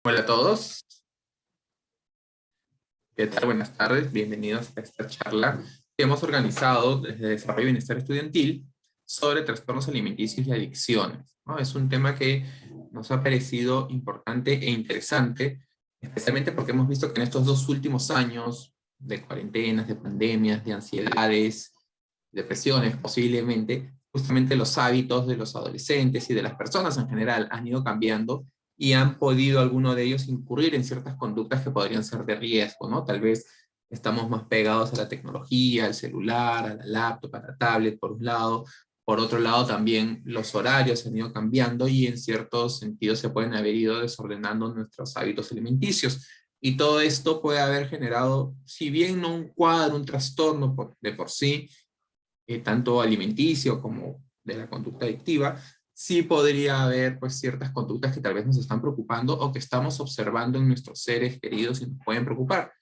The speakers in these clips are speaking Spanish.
Hola a todos, ¿qué tal? Buenas tardes, bienvenidos a esta charla que hemos organizado desde Desarrollo y Bienestar Estudiantil sobre trastornos alimenticios y adicciones, ¿no? Es un tema que nos ha parecido importante e interesante, especialmente porque hemos visto que en estos 2 últimos años de cuarentenas, de pandemias, de ansiedades, depresiones posiblemente, justamente los hábitos de los adolescentes y de las personas en general han ido cambiando y han podido algunos de ellos incurrir en ciertas conductas que podrían ser de riesgo, ¿no? Tal vez estamos más pegados a la tecnología, al celular, a la laptop, a la tablet, por un lado. Por otro lado, también los horarios han ido cambiando y en ciertos sentidos se pueden haber ido desordenando nuestros hábitos alimenticios. Y todo esto puede haber generado, si bien no un cuadro, un trastorno de por sí, tanto alimenticio como de la conducta adictiva, sí podría haber pues ciertas conductas que tal vez nos están preocupando o que estamos observando en nuestros seres queridos y nos pueden preocupar,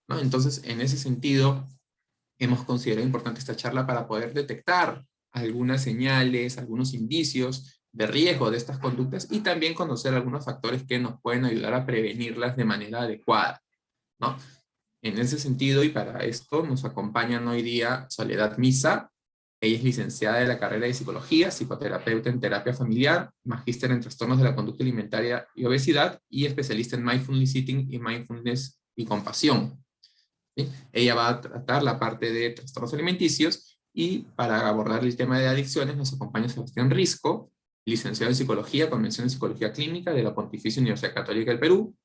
¿no? Entonces, en ese sentido, hemos considerado importante esta charla para poder detectar algunas señales, algunos indicios de riesgo de estas conductas y también conocer algunos factores que nos pueden ayudar a prevenirlas de manera adecuada, ¿no? En ese sentido, y para esto, nos acompañan hoy día Soledad Misa. Ella es licenciada de la carrera de Psicología, psicoterapeuta en terapia familiar, magíster en trastornos de la conducta alimentaria y obesidad, y especialista en mindfulness eating y mindfulness y compasión. ¿Sí? Ella va a tratar la parte de trastornos alimenticios, y para abordar el tema de adicciones nos acompaña Sebastián Risco, licenciado en Psicología, con mención en Psicología Clínica de la Pontificia Universidad Católica del Perú,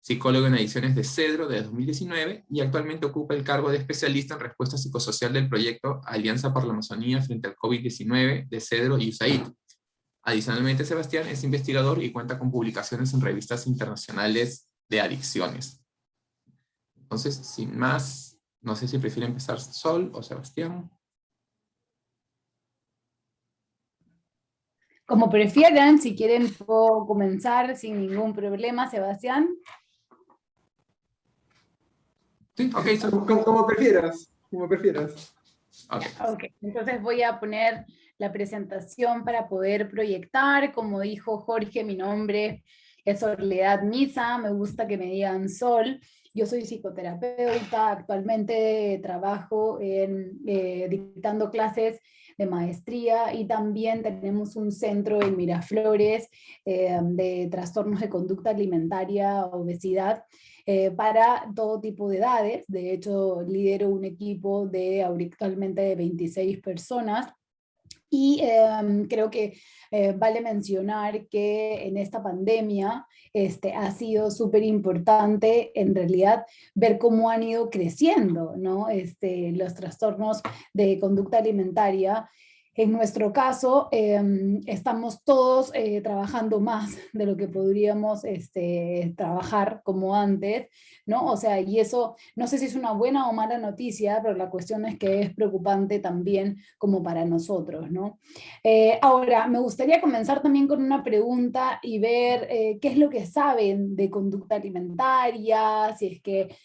psicólogo en adicciones de Cedro de 2019 y actualmente ocupa el cargo de especialista en respuesta psicosocial del proyecto Alianza por la Amazonía frente al COVID-19 de Cedro y USAID. Adicionalmente, Sebastián es investigador y cuenta con publicaciones en revistas internacionales de adicciones. Entonces, sin más, no sé si prefiere empezar Sol o Sebastián. Como prefieran, si quieren puedo comenzar sin ningún problema, Sebastián. Sí, ok, Sol. Como prefieras, como prefieras. Okay. Ok, entonces voy a poner la presentación para poder proyectar. Como dijo Jorge, mi nombre es Soledad Misa, me gusta que me digan Sol. Yo soy psicoterapeuta, actualmente trabajo dictando clases de maestría y también tenemos un centro en Miraflores de trastornos de conducta alimentaria, obesidad, para todo tipo de edades. De hecho, lidero un equipo de actualmente de 26 personas. Y creo que vale mencionar que en esta pandemia ha sido súper importante en realidad ver cómo han ido creciendo, ¿no? Los trastornos de conducta alimentaria. En nuestro caso, estamos todos trabajando más de lo que podríamos trabajar como antes, ¿no? O sea, y eso no sé si es una buena o mala noticia, pero la cuestión es que es preocupante también como para nosotros, ¿no? Ahora, me gustaría comenzar también con una pregunta y ver qué es lo que saben de conducta alimentaria, si es que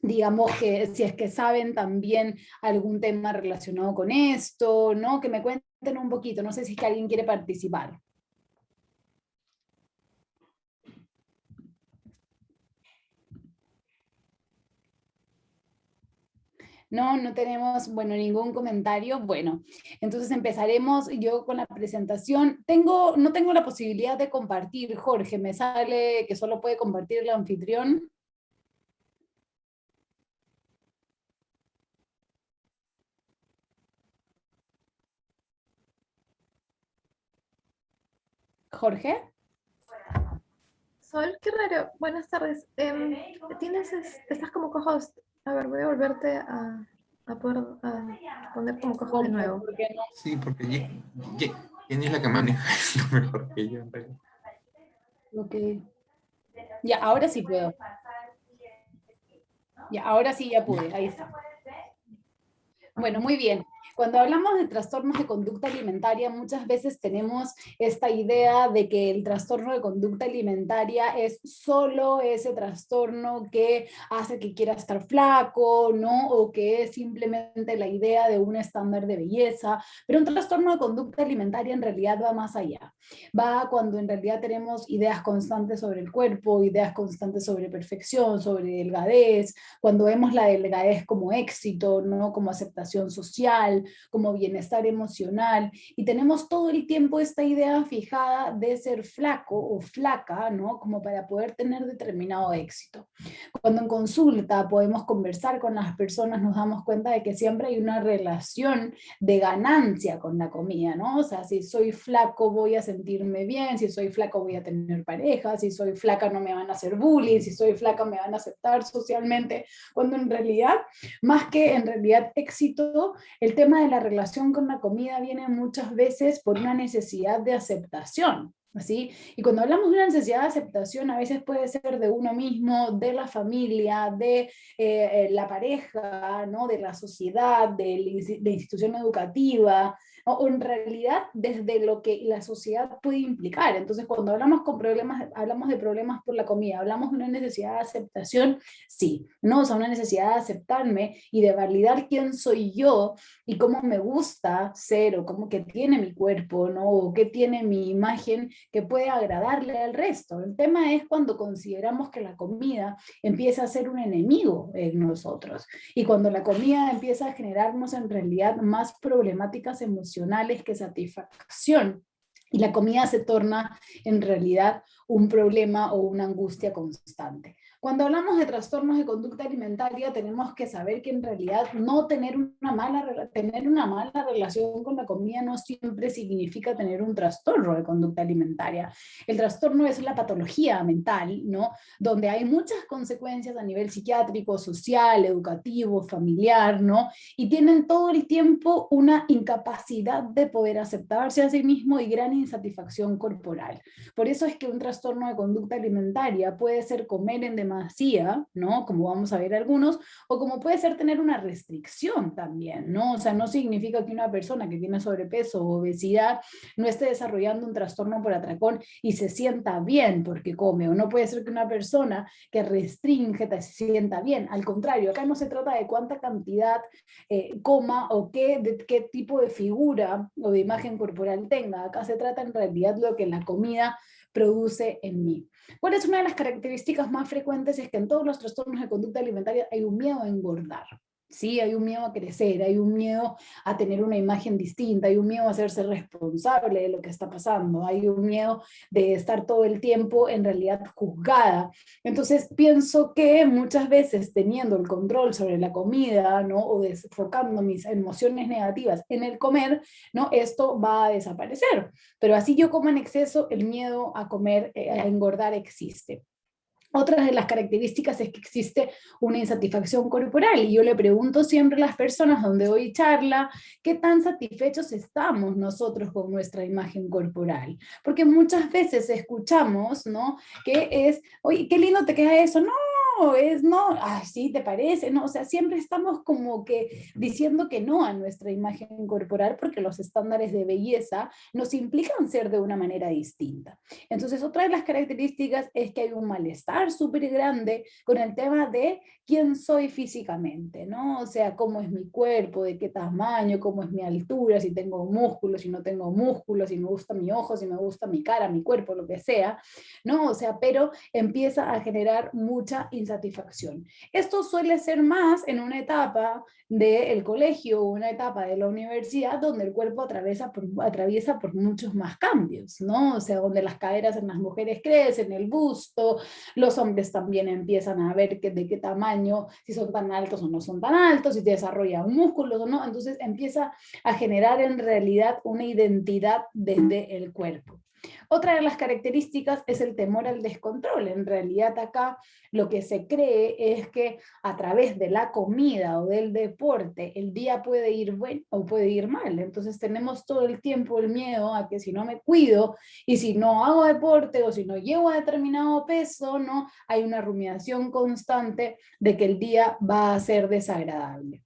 digamos que si es que saben también algún tema relacionado con esto, ¿no? Que me cuenten un poquito, no sé si es que alguien quiere participar. No, no tenemos, bueno, ningún comentario. Bueno, entonces empezaremos yo con la presentación. No tengo la posibilidad de compartir, Jorge, me sale que solo puede compartir el anfitrión. Jorge. Sol, qué raro. Buenas tardes. Estás como co-host. A ver, voy a volverte a poner como co-host de nuevo. ¿Por qué no? Sí, porque Jenny es la que maneja esto mejor que yo. Ok. Ya, ahora sí puedo. Ya, ahora sí ya pude, ahí está. Bueno, muy bien. Cuando hablamos de trastornos de conducta alimentaria, muchas veces tenemos esta idea de que el trastorno de conducta alimentaria es solo ese trastorno que hace que quiera estar flaco, ¿no? O que es simplemente la idea de un estándar de belleza, pero un trastorno de conducta alimentaria en realidad va más allá. Va cuando en realidad tenemos ideas constantes sobre el cuerpo, ideas constantes sobre perfección, sobre delgadez, cuando vemos la delgadez como éxito, ¿no? Como aceptación social, como bienestar emocional, y tenemos todo el tiempo esta idea fijada de ser flaco o flaca, ¿no? Como para poder tener determinado éxito. Cuando en consulta podemos conversar con las personas, nos damos cuenta de que siempre hay una relación de ganancia con la comida, ¿no? O sea, si soy flaco voy a sentirme bien, si soy flaco voy a tener pareja, si soy flaca no me van a hacer bullying, si soy flaca me van a aceptar socialmente, cuando en realidad, más que en realidad éxito, el tema de la relación con la comida viene muchas veces por una necesidad de aceptación. ¿Sí? Y cuando hablamos de una necesidad de aceptación, a veces puede ser de uno mismo, de la familia, de la pareja, ¿no? De la sociedad, de la institución educativa, ¿no? O en realidad desde lo que la sociedad puede implicar. Entonces, cuando hablamos de problemas por la comida, hablamos de una necesidad de aceptación, sí, ¿no? O sea, una necesidad de aceptarme y de validar quién soy yo y cómo me gusta ser o cómo que tiene mi cuerpo, ¿no? O qué tiene mi imagen que puede agradarle al resto. El tema es cuando consideramos que la comida empieza a ser un enemigo en nosotros y cuando la comida empieza a generarnos en realidad más problemáticas emocionales que satisfacción. Y la comida se torna en realidad un problema o una angustia constante. Cuando hablamos de trastornos de conducta alimentaria, tenemos que saber que en realidad no tener una mala relación con la comida no siempre significa tener un trastorno de conducta alimentaria. El trastorno es la patología mental, ¿no? Donde hay muchas consecuencias a nivel psiquiátrico, social, educativo, familiar, ¿no? Y tienen todo el tiempo una incapacidad de poder aceptarse a sí mismo y gran insatisfacción corporal. Por eso es que un trastorno de conducta alimentaria puede ser comer en demasía, ¿no? Como vamos a ver algunos, o como puede ser tener una restricción también, ¿no? O sea, no significa que una persona que tiene sobrepeso o obesidad no esté desarrollando un trastorno por atracón y se sienta bien porque come, o no puede ser que una persona que restringe se sienta bien. Al contrario, acá no se trata de cuánta cantidad coma o de qué tipo de figura o de imagen corporal tenga. Acá se trata en realidad de lo que la comida produce en mí. ¿Cuál es una de las características más frecuentes? Es que en todos los trastornos de conducta alimentaria hay un miedo a engordar. Sí, hay un miedo a crecer, hay un miedo a tener una imagen distinta, hay un miedo a hacerse responsable de lo que está pasando, hay un miedo de estar todo el tiempo en realidad juzgada. Entonces pienso que muchas veces teniendo el control sobre la comida, ¿no? O desfocando mis emociones negativas en el comer, ¿no? Esto va a desaparecer. Pero así yo como en exceso, el miedo a comer, a engordar existe. Otra de las características es que existe una insatisfacción corporal y yo le pregunto siempre a las personas donde doy charla, ¿qué tan satisfechos estamos nosotros con nuestra imagen corporal? Porque muchas veces escuchamos, ¿no? Que es, oye, qué lindo te queda eso, no, no, ay, sí, ¿te parece? No, o sea, siempre estamos como que diciendo que no a nuestra imagen corporal porque los estándares de belleza nos implican ser de una manera distinta. Entonces, otra de las características es que hay un malestar súper grande con el tema de quién soy físicamente, ¿no? O sea, cómo es mi cuerpo, de qué tamaño, cómo es mi altura, si tengo músculos, si no tengo músculos, si me gusta mi ojo, si me gusta mi cara, mi cuerpo, lo que sea, ¿no? O sea, pero empieza a generar mucha insatisfacción. Esto suele ser más en una etapa del colegio o una etapa de la universidad donde el cuerpo atraviesa por muchos más cambios, ¿no? O sea, donde las caderas en las mujeres crecen, el busto, los hombres también empiezan a ver de qué tamaño, si son tan altos o no son tan altos, si te desarrollan músculos o no, entonces empieza a generar en realidad una identidad desde el cuerpo. Otra de las características es el temor al descontrol. En realidad acá lo que se cree es que a través de la comida o del deporte el día puede ir bien o puede ir mal. Entonces tenemos todo el tiempo el miedo a que si no me cuido y si no hago deporte o si no llego a determinado peso, ¿no? Hay una rumiación constante de que el día va a ser desagradable.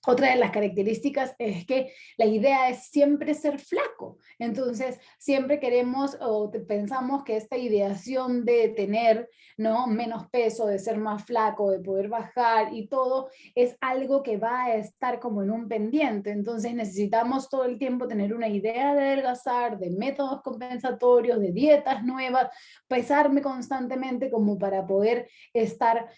Otra de las características es que la idea es siempre ser flaco. Entonces, siempre queremos o pensamos que esta ideación de tener, ¿no?, menos peso, de ser más flaco, de poder bajar y todo, es algo que va a estar como en un pendiente. Entonces, necesitamos todo el tiempo tener una idea de adelgazar, de métodos compensatorios, de dietas nuevas, pesarme constantemente como para poder estar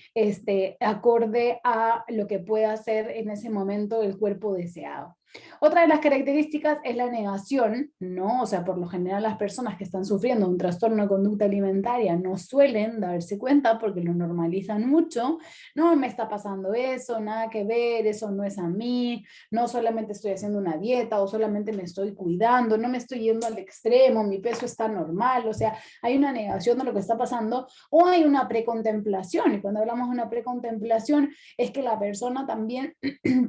acorde a lo que pueda hacer en ese momento el cuerpo deseado. Otra de las características es la negación, ¿no? O sea, por lo general las personas que están sufriendo un trastorno de conducta alimentaria no suelen darse cuenta porque lo normalizan mucho. No me está pasando eso, nada que ver, eso no es a mí, no solamente estoy haciendo una dieta o solamente me estoy cuidando, no me estoy yendo al extremo, mi peso está normal, o sea, hay una negación de lo que está pasando o hay una precontemplación. Y cuando hablamos de una precontemplación es que la persona también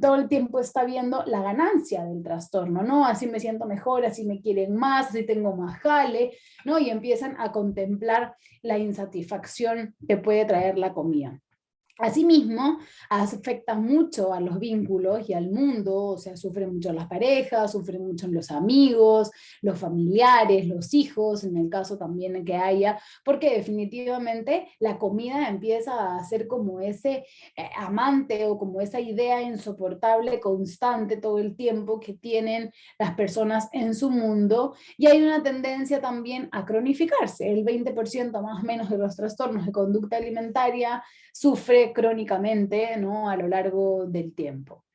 todo el tiempo está viendo la ganancia del trastorno, ¿no? Así me siento mejor, así me quieren más, así tengo más jale, ¿no? Y empiezan a contemplar la insatisfacción que puede traer la comida. Asimismo, afecta mucho a los vínculos y al mundo, o sea, sufren mucho las parejas, sufren mucho los amigos, los familiares, los hijos, en el caso también que haya, porque definitivamente la comida empieza a ser como ese amante o como esa idea insoportable, constante todo el tiempo que tienen las personas en su mundo, y hay una tendencia también a cronificarse. El 20% más o menos de los trastornos de conducta alimentaria sufre crónicamente, ¿no?, a lo largo del tiempo.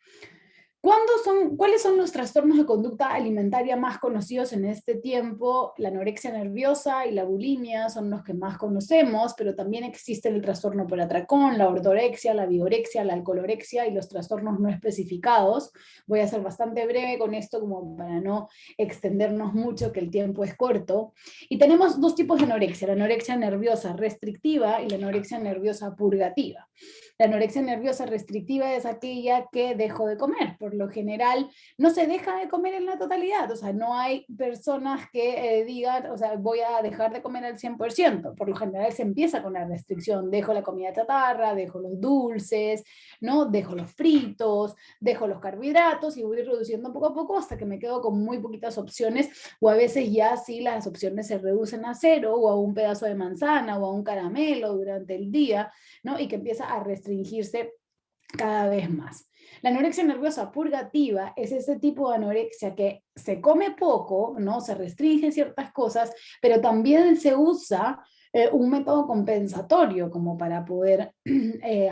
¿Cuáles son los trastornos de conducta alimentaria más conocidos en este tiempo? La anorexia nerviosa y la bulimia son los que más conocemos, pero también existe el trastorno por atracón, la ortorexia, la vigorexia, la alcoholorexia y los trastornos no especificados. Voy a ser bastante breve con esto como para no extendernos mucho, que el tiempo es corto. Y tenemos dos tipos de anorexia, la anorexia nerviosa restrictiva y la anorexia nerviosa purgativa. La anorexia nerviosa restrictiva es aquella que dejo de comer. Por lo general, no se deja de comer en la totalidad. O sea, no hay personas que digan, o sea, voy a dejar de comer al 100%. Por lo general se empieza con la restricción. Dejo la comida chatarra, dejo los dulces, ¿no? Dejo los fritos, dejo los carbohidratos y voy reduciendo poco a poco hasta que me quedo con muy poquitas opciones, o a veces ya sí las opciones se reducen a cero, o a un pedazo de manzana, o a un caramelo durante el día, ¿no? Y que empieza a restringirse cada vez más. La anorexia nerviosa purgativa es ese tipo de anorexia que se come poco, ¿no? Se restringen ciertas cosas, pero también se usa un método compensatorio como para poder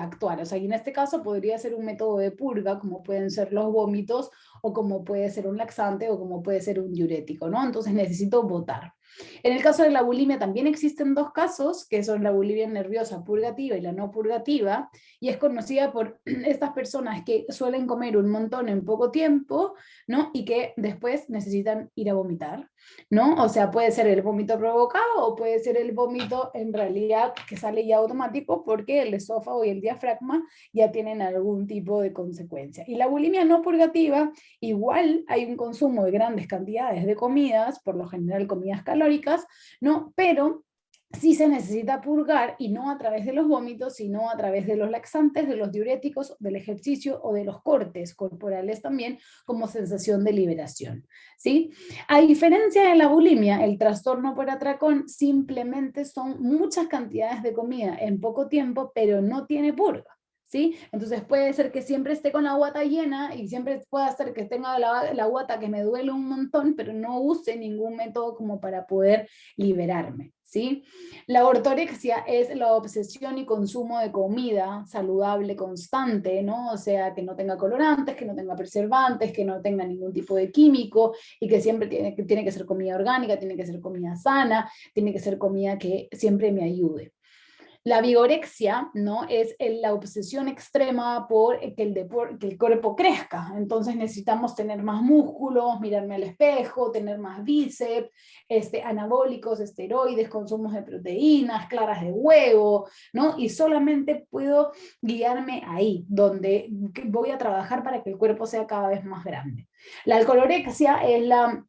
actuar. O sea, y en este caso podría ser un método de purga, como pueden ser los vómitos, o como puede ser un laxante, o como puede ser un diurético, ¿no? Entonces necesito botar. En el caso de la bulimia también existen dos casos, que son la bulimia nerviosa purgativa y la no purgativa, y es conocida por estas personas que suelen comer un montón en poco tiempo, ¿no? Y que después necesitan ir a vomitar, ¿no? O sea, puede ser el vómito provocado o puede ser el vómito en realidad que sale ya automático porque el esófago y el diafragma ya tienen algún tipo de consecuencia. Y la bulimia no purgativa, igual hay un consumo de grandes cantidades de comidas, por lo general comidas calóricas, ¿no? Pero sí se necesita purgar, y no a través de los vómitos, sino a través de los laxantes, de los diuréticos, del ejercicio o de los cortes corporales también, como sensación de liberación, ¿sí? A diferencia de la bulimia, el trastorno por atracón simplemente son muchas cantidades de comida en poco tiempo, pero no tiene purga, ¿sí? Entonces puede ser que siempre esté con la guata llena y siempre pueda ser que tenga la guata que me duele un montón, pero no use ningún método como para poder liberarme, ¿sí? La ortorexia es la obsesión y consumo de comida saludable constante, ¿no? O sea, que no tenga colorantes, que no tenga preservantes, que no tenga ningún tipo de químico, y que siempre tiene que ser comida orgánica, tiene que ser comida sana, tiene que ser comida que siempre me ayude. La vigorexia, ¿no?, es la obsesión extrema por que el cuerpo crezca. Entonces necesitamos tener más músculos, mirarme al espejo, tener más bíceps, anabólicos, esteroides, consumos de proteínas, claras de huevo, ¿no? Y solamente puedo guiarme ahí, donde voy a trabajar para que el cuerpo sea cada vez más grande. La alcoholorexia es la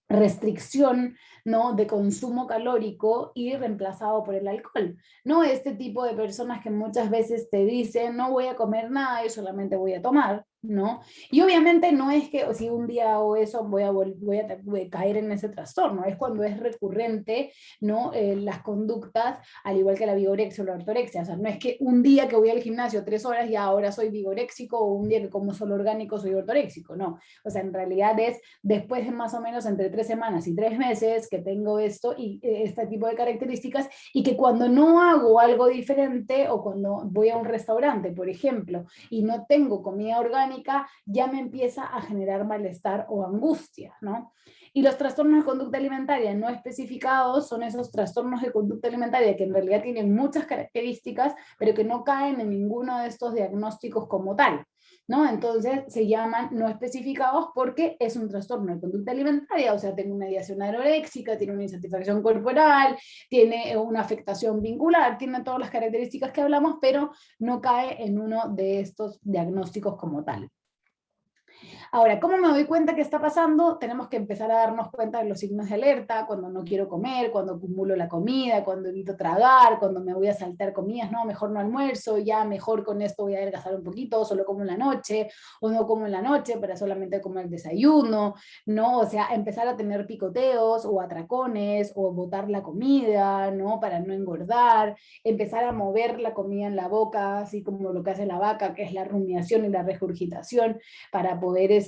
restricción ¿no? De consumo calórico y reemplazado por el alcohol, ¿no? Este tipo de personas que muchas veces te dicen, no voy a comer nada, yo solamente voy a tomar, ¿no? Y obviamente no es que si un día hago eso voy a caer en ese trastorno, es cuando es recurrente, ¿no? Las conductas, al igual que la vigorexia o la ortorexia, o sea, no es que un día que voy al gimnasio 3 horas y ahora soy vigoréxico, o un día que como solo orgánico soy ortoréxico, no, o sea, en realidad es después de más o menos entre 3 semanas y 3 meses que tengo esto y este tipo de características, y que cuando no hago algo diferente o cuando voy a un restaurante, por ejemplo, y no tengo comida orgánica, ya me empieza a generar malestar o angustia, ¿no? Y los trastornos de conducta alimentaria no especificados son esos trastornos de conducta alimentaria que en realidad tienen muchas características, pero que no caen en ninguno de estos diagnósticos como tal, ¿no? Entonces se llaman no especificados porque es un trastorno de conducta alimentaria, o sea, tiene una ideación anoréxica, tiene una insatisfacción corporal, tiene una afectación vincular, tiene todas las características que hablamos, pero no cae en uno de estos diagnósticos como tal. Ahora, ¿cómo me doy cuenta que está pasando? Tenemos que empezar a darnos cuenta de los signos de alerta, cuando no quiero comer, cuando acumulo la comida, cuando evito tragar, cuando me voy a saltar comidas, no, mejor no almuerzo, ya mejor con esto voy a adelgazar un poquito, solo como en la noche, o no como en la noche para solamente comer el desayuno, ¿no? O sea, empezar a tener picoteos o atracones, o botar la comida, ¿no? Para no engordar, empezar a mover la comida en la boca, así como lo que hace la vaca, que es la rumiación y la regurgitación, para poder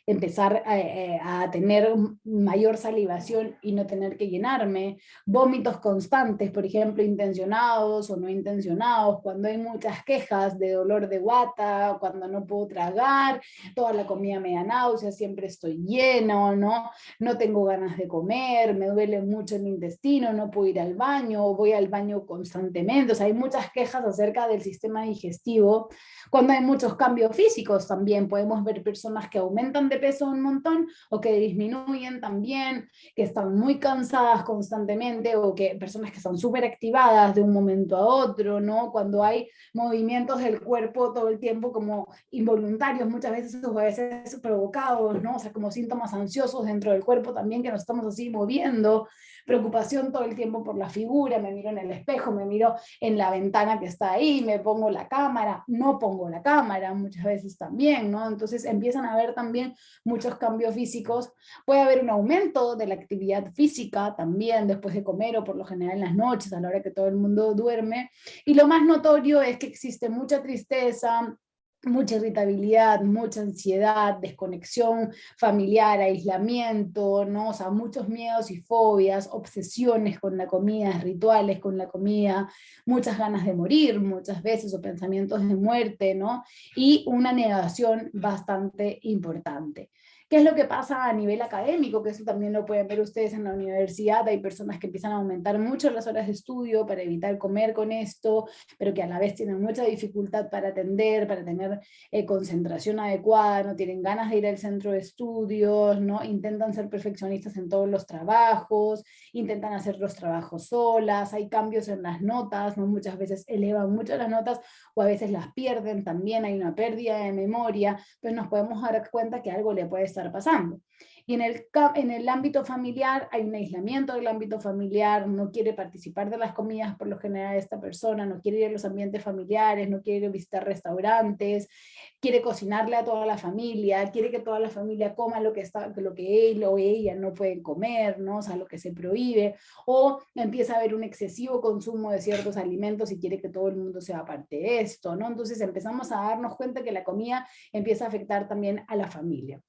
empezar a tener mayor salivación y no tener que llenarme, vómitos constantes, por ejemplo, intencionados o no intencionados, cuando hay muchas quejas de dolor de guata, cuando no puedo tragar, toda la comida me da náuseas, siempre estoy lleno, ¿no? No tengo ganas de comer, me duele mucho el intestino, no puedo ir al baño, voy al baño constantemente, o sea, hay muchas quejas acerca del sistema digestivo. Cuando hay muchos cambios físicos también podemos ver personas que aumentan de peso un montón o que disminuyen también, que están muy cansadas constantemente, o que personas que están súper activadas de un momento a otro, ¿no? Cuando hay movimientos del cuerpo todo el tiempo como involuntarios, muchas veces o a veces provocados, ¿no? O sea, como síntomas ansiosos dentro del cuerpo también, que nos estamos así moviendo, preocupación todo el tiempo por la figura, me miro en el espejo, me miro en la ventana que está ahí, me pongo la cámara, no pongo la cámara muchas veces también, ¿no? Entonces empiezan a haber también muchos cambios físicos. Puede haber un aumento de la actividad física también después de comer, o por lo general en las noches, a la hora que todo el mundo duerme. Y lo más notorio es que existe mucha tristeza, mucha irritabilidad, mucha ansiedad, desconexión familiar, aislamiento, ¿no? O sea, muchos miedos y fobias, obsesiones con la comida, rituales con la comida, muchas ganas de morir muchas veces, o pensamientos de muerte, ¿no? Y una negación bastante importante. ¿Qué es lo que pasa a nivel académico? Que eso también lo pueden ver ustedes en la universidad. Hay personas que empiezan a aumentar mucho las horas de estudio para evitar comer con esto, pero que a la vez tienen mucha dificultad para atender, para tener concentración adecuada, no tienen ganas de ir al centro de estudios, ¿no? Intentan ser perfeccionistas en todos los trabajos, intentan hacer los trabajos solas, hay cambios en las notas, ¿no? Muchas veces elevan mucho las notas o a veces las pierden también, hay una pérdida de memoria, pues nos podemos dar cuenta que algo le puede estar pasando. Y en el ámbito familiar hay un aislamiento del ámbito familiar, no quiere participar de las comidas por lo general esta persona, no quiere ir a los ambientes familiares, no quiere ir a visitar restaurantes, quiere cocinarle a toda la familia, quiere que toda la familia coma lo que él o ella no pueden comer, ¿no? O sea, lo que se prohíbe, o empieza a haber un excesivo consumo de ciertos alimentos y quiere que todo el mundo sea parte de esto, ¿no? Entonces empezamos a darnos cuenta que la comida empieza a afectar también a la familia.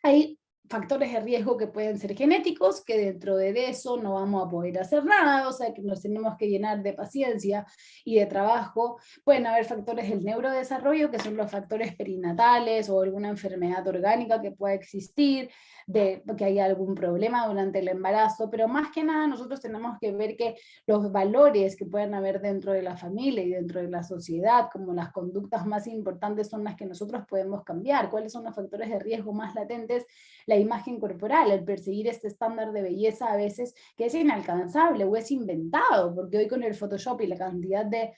Hay factores de riesgo que pueden ser genéticos, que dentro de eso no vamos a poder hacer nada, o sea que nos tenemos que llenar de paciencia y de trabajo. Pueden haber factores del neurodesarrollo, que son los factores perinatales, o alguna enfermedad orgánica que pueda existir, de que haya algún problema durante el embarazo, pero más que nada nosotros tenemos que ver que los valores que pueden haber dentro de la familia y dentro de la sociedad, como las conductas más importantes, son las que nosotros podemos cambiar. ¿Cuáles son los factores de riesgo más latentes? La imagen corporal, el perseguir este estándar de belleza a veces que es inalcanzable o es inventado, porque hoy con el Photoshop y la cantidad de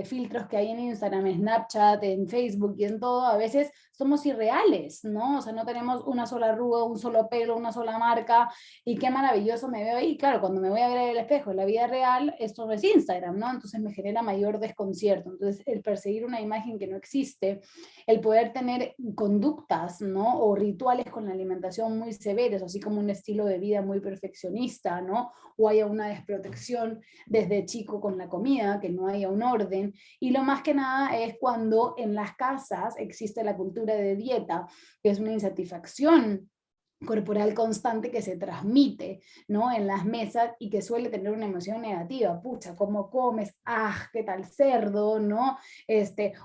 filtros que hay en Instagram, en Snapchat, en Facebook y en todo, a veces somos irreales, ¿no? O sea, no tenemos una sola arruga, un solo pelo, una sola marca, y qué maravilloso me veo ahí. Claro, cuando me voy a ver en el espejo en la vida real, esto no es Instagram, ¿no? Entonces me genera mayor desconcierto. Entonces el perseguir una imagen que no existe, el poder tener conductas, ¿no? O rituales con la alimentación muy severos, así como un estilo de vida muy perfeccionista, ¿no? O haya una desprotección desde chico con la comida, que no haya un orden. Y lo más que nada es cuando en las casas existe la cultura de dieta, que es una insatisfacción corporal constante que se transmite, ¿no? En las mesas y que suele tener una emoción negativa. Pucha, ¿cómo comes? ¡Ah, qué tal cerdo!, ¿no?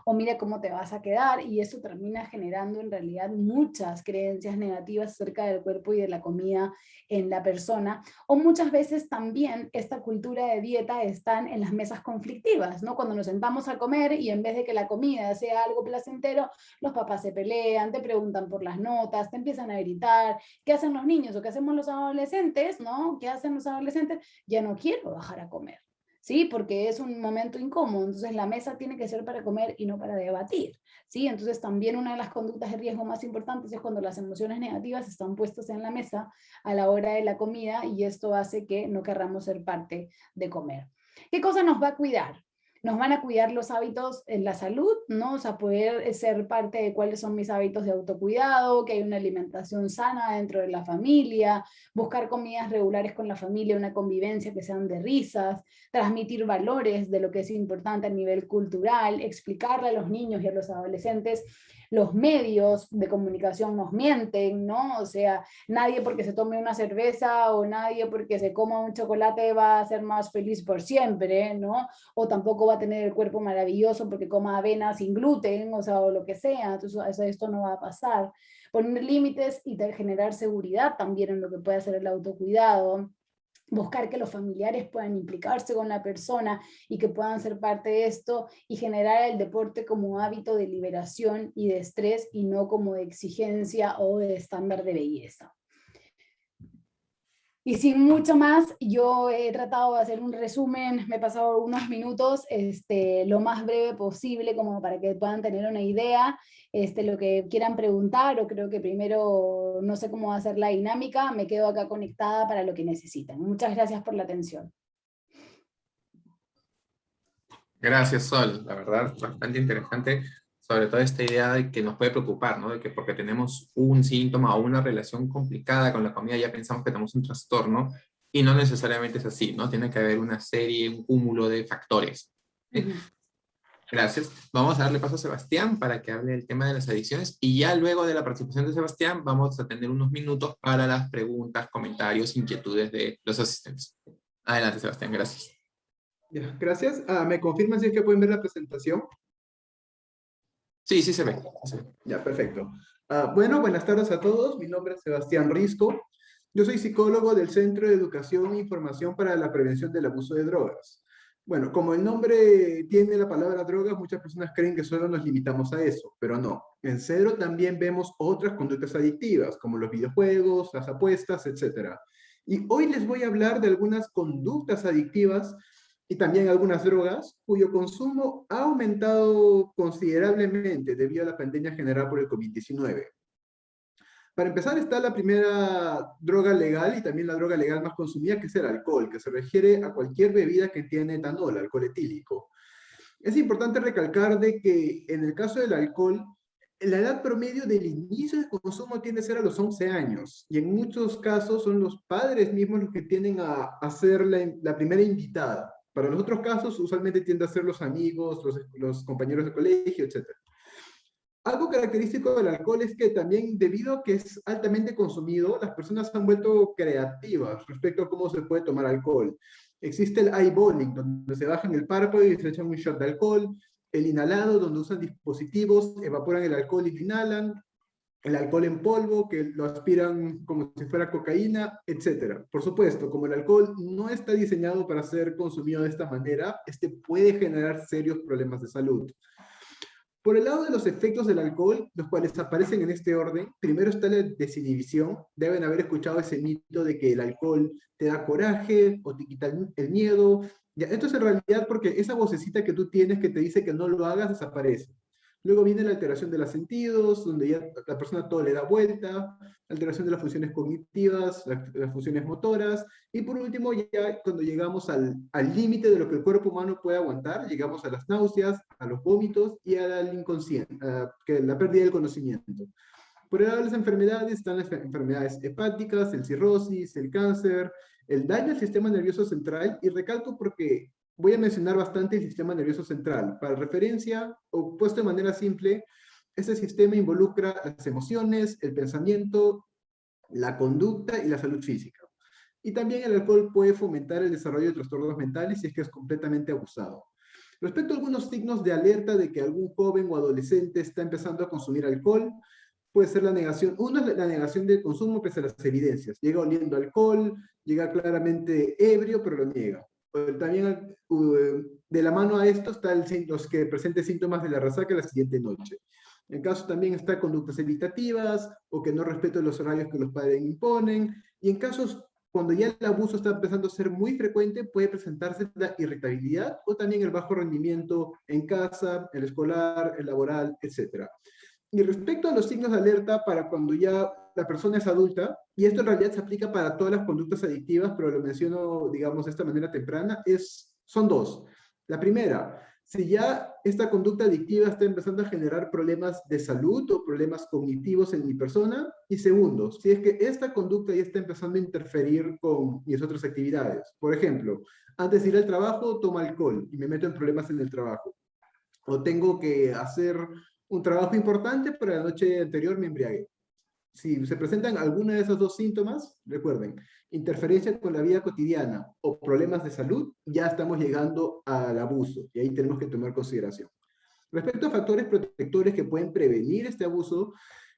O mira cómo te vas a quedar, y eso termina generando en realidad muchas creencias negativas acerca del cuerpo y de la comida en la persona. O muchas veces también esta cultura de dieta están en las mesas conflictivas, ¿no? Cuando nos sentamos a comer y en vez de que la comida sea algo placentero, los papás se pelean, te preguntan por las notas, te empiezan a gritar. ¿Qué hacen los niños o qué hacemos los adolescentes? ¿No? ¿Qué hacen los adolescentes? Ya no quiero bajar a comer, ¿sí? Porque es un momento incómodo. Entonces la mesa tiene que ser para comer y no para debatir, ¿sí? Entonces también una de las conductas de riesgo más importantes es cuando las emociones negativas están puestas en la mesa a la hora de la comida, y esto hace que no querramos ser parte de comer. ¿Qué cosa nos va a cuidar? Nos van a cuidar los hábitos en la salud, ¿no? O sea, poder ser parte de cuáles son mis hábitos de autocuidado, que hay una alimentación sana dentro de la familia, buscar comidas regulares con la familia, una convivencia que sean de risas, transmitir valores de lo que es importante a nivel cultural, explicarle a los niños y a los adolescentes. Los medios de comunicación nos mienten, ¿no? O sea, nadie porque se tome una cerveza o nadie porque se coma un chocolate va a ser más feliz por siempre, ¿no? O tampoco va a tener el cuerpo maravilloso porque coma avena sin gluten, o sea, o lo que sea. Entonces esto no va a pasar. Poner límites y generar seguridad también en lo que puede hacer el autocuidado. Buscar que los familiares puedan implicarse con la persona y que puedan ser parte de esto, y generar el deporte como hábito de liberación y de estrés y no como de exigencia o de estándar de belleza. Y sin mucho más, yo he tratado de hacer un resumen, me he pasado unos minutos, lo más breve posible, como para que puedan tener una idea, lo que quieran preguntar, o creo que primero no sé cómo va a ser la dinámica, me quedo acá conectada para lo que necesiten. Muchas gracias por la atención. Gracias, Sol. La verdad, bastante interesante, sobre todo esta idea de que nos puede preocupar, ¿no? De que porque tenemos un síntoma o una relación complicada con la comida ya pensamos que tenemos un trastorno, y no necesariamente es así, ¿no? Tiene que haber una serie, un cúmulo de factores. ¿Sí? Gracias. Vamos a darle paso a Sebastián para que hable del tema de las adicciones, y ya luego de la participación de Sebastián vamos a tener unos minutos para las preguntas, comentarios, inquietudes de los asistentes. Adelante, Sebastián, gracias. Ya, gracias. ¿Me confirman si es que pueden ver la presentación? Sí, sí se ve. Sí. Ya, perfecto. Bueno, buenas tardes a todos. Mi nombre es Sebastián Risco. Yo soy psicólogo del Centro de Educación e Información para la Prevención del Abuso de Drogas. Bueno, como el nombre tiene la palabra drogas, muchas personas creen que solo nos limitamos a eso, pero no. En Cedro también vemos otras conductas adictivas, como los videojuegos, las apuestas, etc. Y hoy les voy a hablar de algunas conductas adictivas y también algunas drogas cuyo consumo ha aumentado considerablemente debido a la pandemia generada por el COVID-19. Para empezar está la primera droga legal y también la droga legal más consumida, que es el alcohol, que se refiere a cualquier bebida que tiene etanol, alcohol etílico. Es importante recalcar de que en el caso del alcohol, la edad promedio del inicio de consumo tiende a ser a los 11 años, y en muchos casos son los padres mismos los que tienden a ser la primera invitada. Para los otros casos, usualmente tiende a ser los amigos, los compañeros de colegio, etc. Algo característico del alcohol es que también, debido a que es altamente consumido, las personas se han vuelto creativas respecto a cómo se puede tomar alcohol. Existe el eyeballing, donde se bajan el párpado y se echan un shot de alcohol; el inhalado, donde usan dispositivos, evaporan el alcohol y lo inhalan; el alcohol en polvo, que lo aspiran como si fuera cocaína, etc. Por supuesto, como el alcohol no está diseñado para ser consumido de esta manera, este puede generar serios problemas de salud. Por el lado de los efectos del alcohol, los cuales aparecen en este orden, primero está la desinhibición. Deben haber escuchado ese mito de que el alcohol te da coraje o te quita el miedo. Ya, esto es en realidad porque esa vocecita que tú tienes que te dice que no lo hagas desaparece. Luego viene la alteración de los sentidos, donde ya la persona todo le da vuelta, alteración de las funciones cognitivas, las funciones motoras, y por último, ya cuando llegamos al límite de lo que el cuerpo humano puede aguantar, llegamos a las náuseas, a los vómitos y al inconsciente, que la pérdida del conocimiento. Por el lado de las enfermedades están las enfermedades hepáticas, el cirrosis, el cáncer, el daño al sistema nervioso central, y recalco porque voy a mencionar bastante el sistema nervioso central. Para referencia, o puesto de manera simple, este sistema involucra las emociones, el pensamiento, la conducta y la salud física. Y también el alcohol puede fomentar el desarrollo de trastornos mentales si es que es completamente abusado. Respecto a algunos signos de alerta de que algún joven o adolescente está empezando a consumir alcohol, puede ser la negación. Uno es la negación del consumo pese a las evidencias. Llega oliendo alcohol, llega claramente ebrio, pero lo niega. También de la mano a esto están los que presenten síntomas de la resaca la siguiente noche. En caso también está conductas evitativas o que no respetan los horarios que los padres imponen. Y en casos cuando ya el abuso está empezando a ser muy frecuente, puede presentarse la irritabilidad o también el bajo rendimiento en casa, el escolar, el laboral, etc. Y respecto a los signos de alerta para cuando ya la persona es adulta, y esto en realidad se aplica para todas las conductas adictivas, pero lo menciono, digamos, de esta manera temprana, son dos. La primera, si ya esta conducta adictiva está empezando a generar problemas de salud o problemas cognitivos en mi persona. Y segundo, si es que esta conducta ya está empezando a interferir con mis otras actividades. Por ejemplo, antes de ir al trabajo, tomo alcohol y me meto en problemas en el trabajo. O tengo que hacer un trabajo importante, pero la noche anterior me embriagué. Si se presentan alguno de esos dos síntomas, recuerden, interferencia con la vida cotidiana o problemas de salud, ya estamos llegando al abuso y ahí tenemos que tomar consideración. Respecto a factores protectores que pueden prevenir este abuso,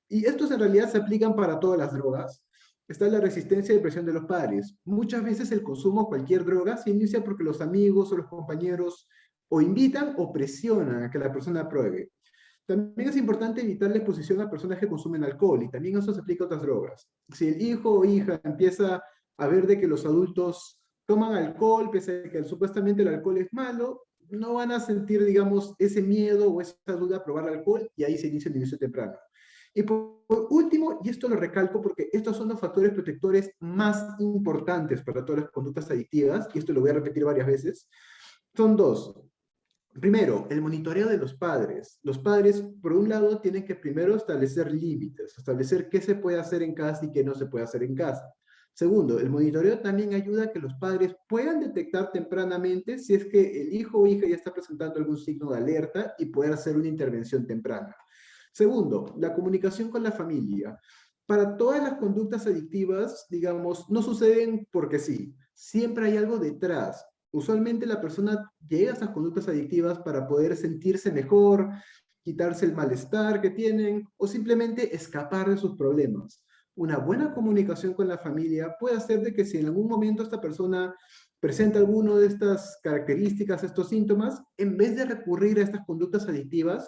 y estos en realidad se aplican para todas las drogas, está la resistencia y presión de los padres. Muchas veces el consumo de cualquier droga se inicia porque los amigos o los compañeros o invitan o presionan a que la persona pruebe. También es importante evitar la exposición a personas que consumen alcohol, y también eso se aplica a otras drogas. Si el hijo o hija empieza a ver de que los adultos toman alcohol, pese a que supuestamente el alcohol es malo, no van a sentir, digamos, ese miedo o esa duda a probar el alcohol, y ahí se inicia el inicio temprano. Y por último, y esto lo recalco porque estos son los factores protectores más importantes para todas las conductas adictivas, y esto lo voy a repetir varias veces, son dos. Primero, el monitoreo de los padres. Los padres, por un lado, tienen que primero establecer límites, establecer qué se puede hacer en casa y qué no se puede hacer en casa. Segundo, el monitoreo también ayuda a que los padres puedan detectar tempranamente si es que el hijo o hija ya está presentando algún signo de alerta y poder hacer una intervención temprana. Segundo, la comunicación con la familia. Para todas las conductas adictivas, digamos, no suceden porque sí. Siempre hay algo detrás. Usualmente la persona llega a esas conductas adictivas para poder sentirse mejor, quitarse el malestar que tienen o simplemente escapar de sus problemas. Una buena comunicación con la familia puede hacer de que si en algún momento esta persona presenta alguno de estas características, estos síntomas, en vez de recurrir a estas conductas adictivas,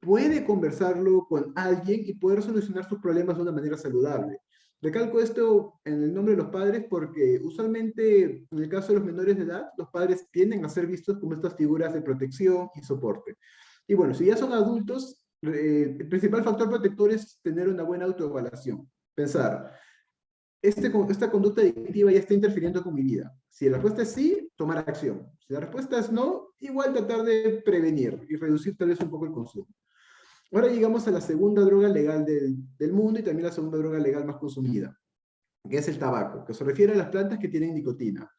puede conversarlo con alguien y poder solucionar sus problemas de una manera saludable. Recalco esto en el nombre de los padres porque usualmente en el caso de los menores de edad, los padres tienden a ser vistos como estas figuras de protección y soporte. Y bueno, si ya son adultos, el principal factor protector es tener una buena autoevaluación. Pensar, esta conducta adictiva ya está interfiriendo con mi vida. Si la respuesta es sí, tomar acción. Si la respuesta es no, igual tratar de prevenir y reducir tal vez un poco el consumo. Ahora llegamos a la segunda droga legal del mundo y también la segunda droga legal más consumida, que es el tabaco, que se refiere a las plantas que tienen nicotina.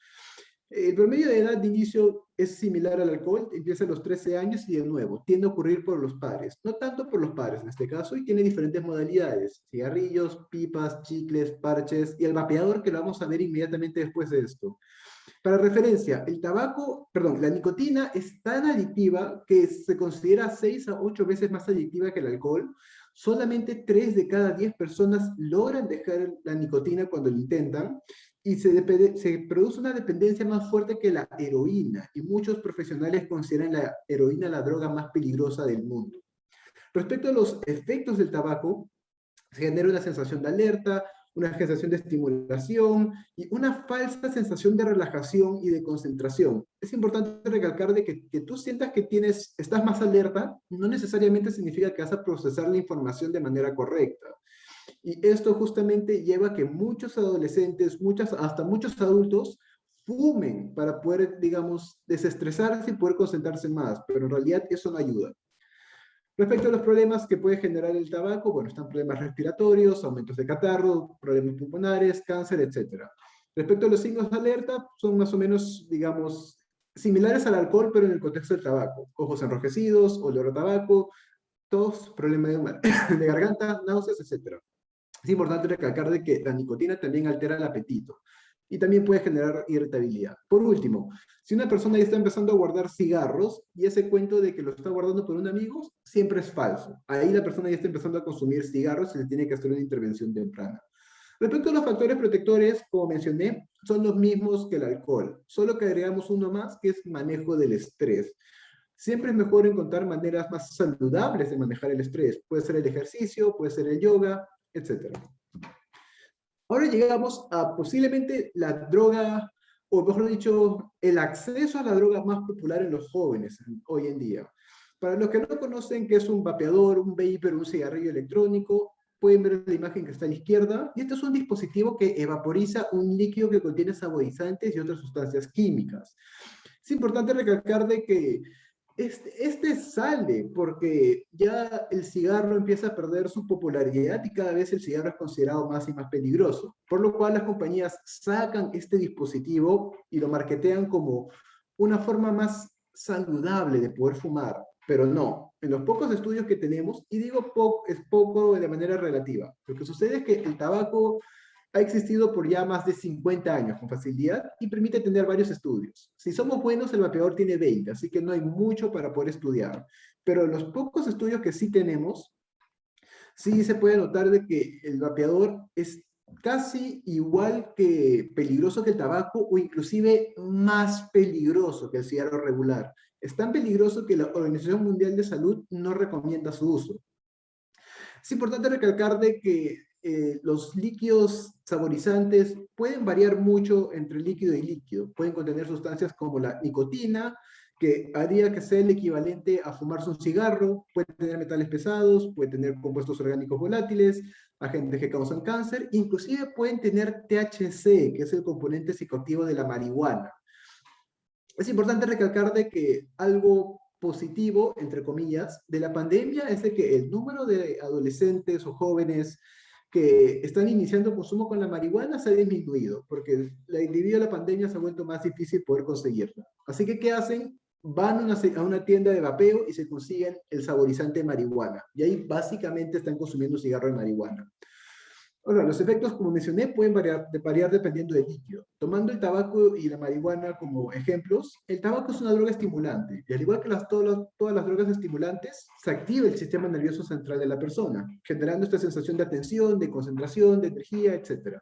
El promedio de edad de inicio es similar al alcohol, empieza a los 13 años y de nuevo, tiende a ocurrir por los padres, no tanto por los padres en este caso, y tiene diferentes modalidades, cigarrillos, pipas, chicles, parches, y el vapeador que lo vamos a ver inmediatamente después de esto. Para referencia, la nicotina es tan adictiva que se considera 6 a 8 veces más adictiva que el alcohol. Solamente 3 de cada 10 personas logran dejar la nicotina cuando lo intentan, y se produce una dependencia más fuerte que la heroína, y muchos profesionales consideran la heroína la droga más peligrosa del mundo. Respecto a los efectos del tabaco, se genera una sensación de alerta, una sensación de estimulación y una falsa sensación de relajación y de concentración. Es importante recalcar de que tú sientas que estás más alerta, no necesariamente significa que vas a procesar la información de manera correcta. Y esto justamente lleva a que muchos adolescentes, hasta muchos adultos, fumen para poder, digamos, desestresarse y poder concentrarse más, pero en realidad eso no ayuda. Respecto a los problemas que puede generar el tabaco, bueno, están problemas respiratorios, aumentos de catarro, problemas pulmonares, cáncer, etc. Respecto a los signos de alerta, son más o menos, digamos, similares al alcohol, pero en el contexto del tabaco. Ojos enrojecidos, olor a tabaco, tos, problemas de garganta, náuseas, etc. Es importante recalcar de que la nicotina también altera el apetito y también puede generar irritabilidad. Por último, si una persona ya está empezando a guardar cigarros y ese cuento de que lo está guardando por un amigo, siempre es falso. Ahí la persona ya está empezando a consumir cigarros y se tiene que hacer una intervención temprana. Respecto a los factores protectores, como mencioné, son los mismos que el alcohol, solo que agregamos uno más, que es manejo del estrés. Siempre es mejor encontrar maneras más saludables de manejar el estrés. Puede ser el ejercicio, puede ser el yoga, etc. Ahora llegamos a posiblemente la droga, o mejor dicho, el acceso a la droga más popular en los jóvenes hoy en día. Para los que no conocen qué es un vapeador, un vapor, un cigarrillo electrónico, pueden ver la imagen que está a la izquierda, y este es un dispositivo que evaporiza un líquido que contiene saborizantes y otras sustancias químicas. Es importante recalcar de que este sale porque ya el cigarro empieza a perder su popularidad y cada vez el cigarro es considerado más y más peligroso, por lo cual las compañías sacan este dispositivo y lo marketean como una forma más saludable de poder fumar, pero no, en los pocos estudios que tenemos, y digo es poco de manera relativa, lo que sucede es que el tabaco ha existido por ya más de 50 años con facilidad y permite tener varios estudios. Si somos buenos, el vapeador tiene 20, así que no hay mucho para poder estudiar. Pero los pocos estudios que sí tenemos, sí se puede notar de que el vapeador es casi igual que peligroso que el tabaco o inclusive más peligroso que el cigarro regular. Es tan peligroso que la Organización Mundial de Salud no recomienda su uso. Es importante recalcar de que los líquidos saborizantes pueden variar mucho entre líquido y líquido. Pueden contener sustancias como la nicotina, que haría que sea el equivalente a fumarse un cigarro, puede tener metales pesados, puede tener compuestos orgánicos volátiles, agentes que causan cáncer, inclusive pueden tener THC, que es el componente psicoactivo de la marihuana. Es importante recalcar de que algo positivo, entre comillas, de la pandemia es de que el número de adolescentes o jóvenes que están iniciando consumo con la marihuana se ha disminuido, porque debido a la pandemia se ha vuelto más difícil poder conseguirla. Así que, ¿qué hacen? Van a una tienda de vapeo y se consiguen el saborizante de marihuana. Y ahí básicamente están consumiendo un cigarro de marihuana. Ahora, los efectos, como mencioné, pueden variar dependiendo del líquido. Tomando el tabaco y la marihuana como ejemplos, el tabaco es una droga estimulante, y al igual que todas las drogas estimulantes, se activa el sistema nervioso central de la persona, generando esta sensación de atención, de concentración, de energía, etc.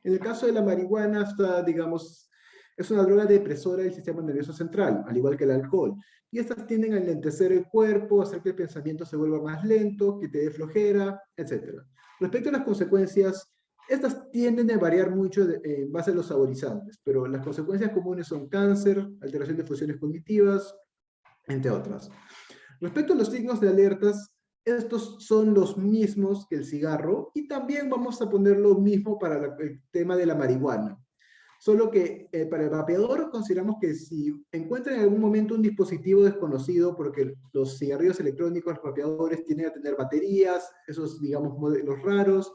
En el caso de la marihuana, digamos, es una droga depresora del sistema nervioso central, al igual que el alcohol, y estas tienden a enlentecer el cuerpo, hacer que el pensamiento se vuelva más lento, que te dé flojera, etc. Respecto a las consecuencias, estas tienden a variar mucho en base a los saborizantes, pero las consecuencias comunes son cáncer, alteración de funciones cognitivas, entre otras. Respecto a los signos de alertas, estos son los mismos que el cigarro y también vamos a poner lo mismo para el tema de la marihuana. Solo que para el vapeador consideramos que si encuentran en algún momento un dispositivo desconocido, porque los cigarrillos electrónicos, los vapeadores tienden a tener baterías, esos digamos modelos raros,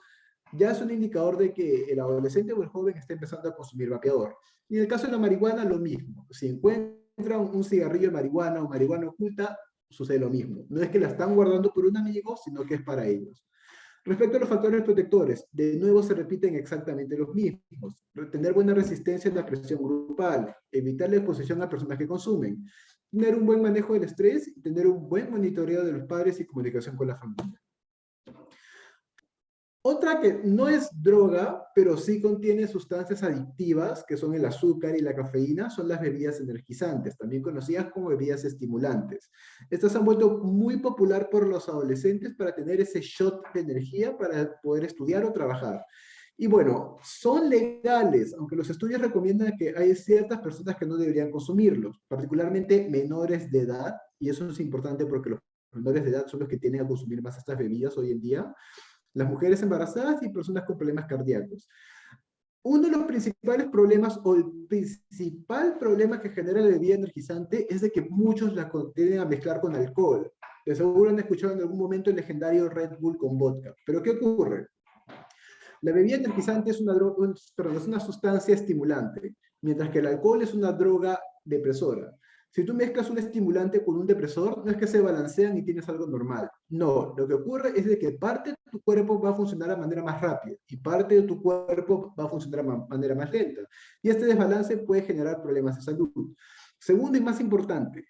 ya es un indicador de que el adolescente o el joven está empezando a consumir vapeador. Y en el caso de la marihuana, lo mismo. Si encuentran un cigarrillo de marihuana o marihuana oculta, sucede lo mismo. No es que la están guardando por un amigo, sino que es para ellos. Respecto a los factores protectores, de nuevo se repiten exactamente los mismos. Tener buena resistencia a la presión grupal, evitar la exposición a personas que consumen, tener un buen manejo del estrés y tener un buen monitoreo de los padres y comunicación con la familia. Otra que no es droga, pero sí contiene sustancias adictivas, que son el azúcar y la cafeína, son las bebidas energizantes, también conocidas como bebidas estimulantes. Estas han vuelto muy popular por los adolescentes para tener ese shot de energía para poder estudiar o trabajar. Y bueno, son legales, aunque los estudios recomiendan que hay ciertas personas que no deberían consumirlos, particularmente menores de edad, y eso es importante porque los menores de edad son los que tienden a consumir más estas bebidas hoy en día, las mujeres embarazadas y personas con problemas cardíacos. Uno de los principales problemas o el principal problema que genera la bebida energizante es de que muchos la tienden a mezclar con alcohol. De seguro han escuchado en algún momento el legendario Red Bull con vodka. ¿Pero qué ocurre? La bebida energizante es es una sustancia estimulante, mientras que el alcohol es una droga depresora. Si tú mezclas un estimulante con un depresor, no es que se balancean y tienes algo normal. No, lo que ocurre es de que parte de tu cuerpo va a funcionar de manera más rápida y parte de tu cuerpo va a funcionar de manera más lenta. Y este desbalance puede generar problemas de salud. Segundo y más importante,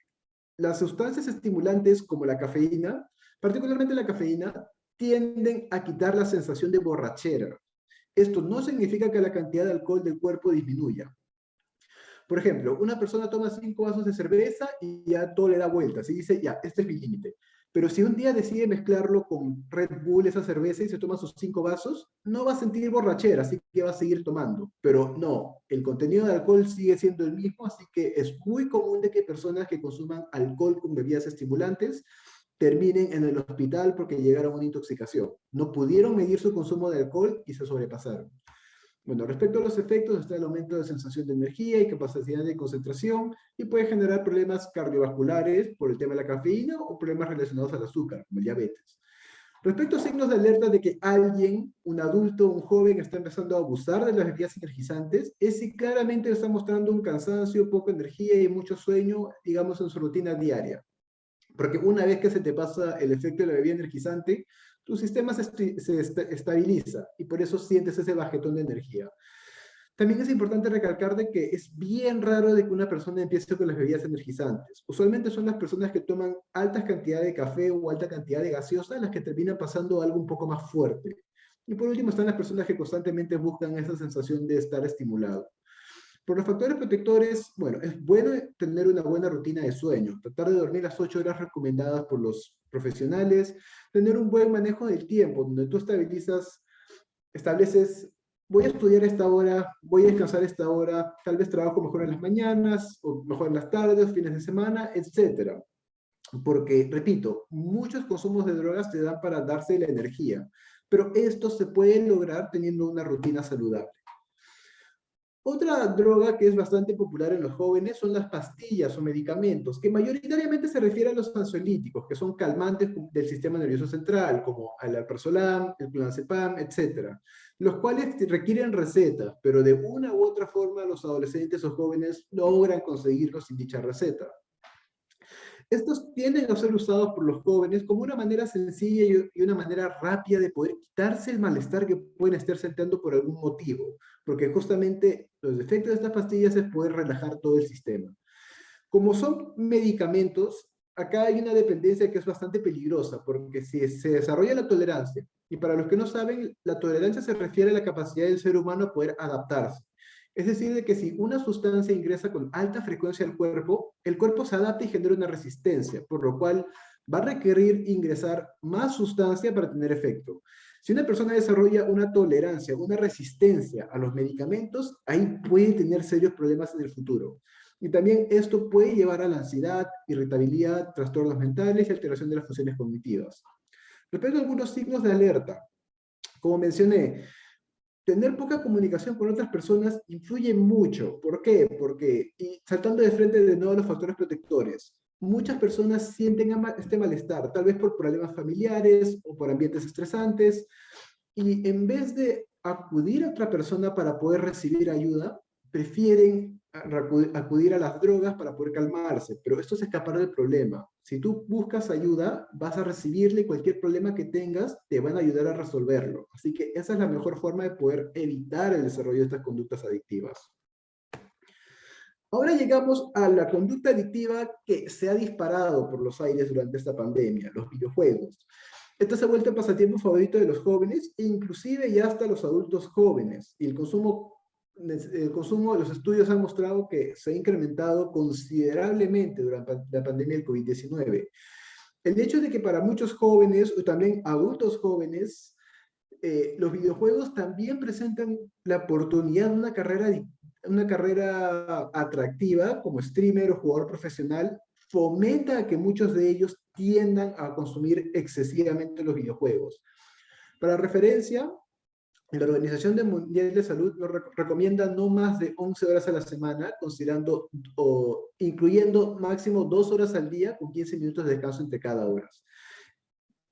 las sustancias estimulantes como la cafeína, particularmente la cafeína, tienden a quitar la sensación de borrachera. Esto no significa que la cantidad de alcohol del cuerpo disminuya. Por ejemplo, una persona toma 5 vasos de cerveza y ya todo le da vueltas y dice, ya, este es mi límite. Pero si un día decide mezclarlo con Red Bull, esa cerveza, y se toma sus 5 vasos, no va a sentir borrachera, así que va a seguir tomando. Pero no, el contenido de alcohol sigue siendo el mismo, así que es muy común de que personas que consuman alcohol con bebidas estimulantes terminen en el hospital porque llegaron a una intoxicación. No pudieron medir su consumo de alcohol y se sobrepasaron. Bueno, respecto a los efectos, está el aumento de sensación de energía y capacidad de concentración y puede generar problemas cardiovasculares por el tema de la cafeína o problemas relacionados al azúcar, como el diabetes. Respecto a signos de alerta de que alguien, un adulto, un joven, está empezando a abusar de las bebidas energizantes, es si claramente está mostrando un cansancio, poca energía y mucho sueño, digamos, en su rutina diaria. Porque una vez que se te pasa el efecto de la bebida energizante, tu sistema se estabiliza y por eso sientes ese bajetón de energía. También es importante recalcar de que es bien raro de que una persona empiece con las bebidas energizantes. Usualmente son las personas que toman altas cantidades de café o alta cantidad de gaseosa las que terminan pasando algo un poco más fuerte. Y por último están las personas que constantemente buscan esa sensación de estar estimulado. Por los factores protectores, bueno, es bueno tener una buena rutina de sueño, tratar de dormir las 8 horas recomendadas por los profesionales, tener un buen manejo del tiempo, donde tú estableces, voy a estudiar a esta hora, voy a descansar a esta hora, tal vez trabajo mejor en las mañanas, o mejor en las tardes, fines de semana, etc. Porque, repito, muchos consumos de drogas te dan para darse la energía, pero esto se puede lograr teniendo una rutina saludable. Otra droga que es bastante popular en los jóvenes son las pastillas o medicamentos, que mayoritariamente se refieren a los ansiolíticos, que son calmantes del sistema nervioso central, como el alprazolam, el clonazepam, etc., los cuales requieren recetas, pero de una u otra forma los adolescentes o jóvenes logran conseguirlos sin dicha receta. Estos tienden a ser usados por los jóvenes como una manera sencilla y una manera rápida de poder quitarse el malestar que pueden estar sintiendo por algún motivo, porque justamente los efectos de estas pastillas es poder relajar todo el sistema. Como son medicamentos, acá hay una dependencia que es bastante peligrosa, porque si se desarrolla la tolerancia, y para los que no saben, la tolerancia se refiere a la capacidad del ser humano a poder adaptarse. Es decir, de que si una sustancia ingresa con alta frecuencia al cuerpo, el cuerpo se adapta y genera una resistencia, por lo cual va a requerir ingresar más sustancia para tener efecto. Si una persona desarrolla una tolerancia, una resistencia a los medicamentos, ahí puede tener serios problemas en el futuro. Y también esto puede llevar a la ansiedad, irritabilidad, trastornos mentales y alteración de las funciones cognitivas. Respecto a algunos signos de alerta, como mencioné, tener poca comunicación con otras personas influye mucho. ¿Por qué? Porque, y saltando de frente de nuevo a los factores protectores, muchas personas sienten este malestar, tal vez por problemas familiares o por ambientes estresantes, y en vez de acudir a otra persona para poder recibir ayuda, prefieren acudir a las drogas para poder calmarse, pero esto es escapar del problema. Si tú buscas ayuda, vas a recibirle cualquier problema que tengas, te van a ayudar a resolverlo. Así que esa es la mejor forma de poder evitar el desarrollo de estas conductas adictivas. Ahora llegamos a la conducta adictiva que se ha disparado por los aires durante esta pandemia, los videojuegos. Esto se ha vuelto el pasatiempo favorito de los jóvenes, e inclusive ya hasta los adultos jóvenes. Y el consumo, los estudios han mostrado que se ha incrementado considerablemente durante la pandemia del COVID-19. El hecho de que para muchos jóvenes, o también adultos jóvenes, los videojuegos también presentan la oportunidad de una carrera atractiva como streamer o jugador profesional, fomenta a que muchos de ellos tiendan a consumir excesivamente los videojuegos. Para referencia, la Organización Mundial de Salud nos recomienda no más de 11 horas a la semana, considerando o incluyendo máximo 2 horas al día con 15 minutos de descanso entre cada hora.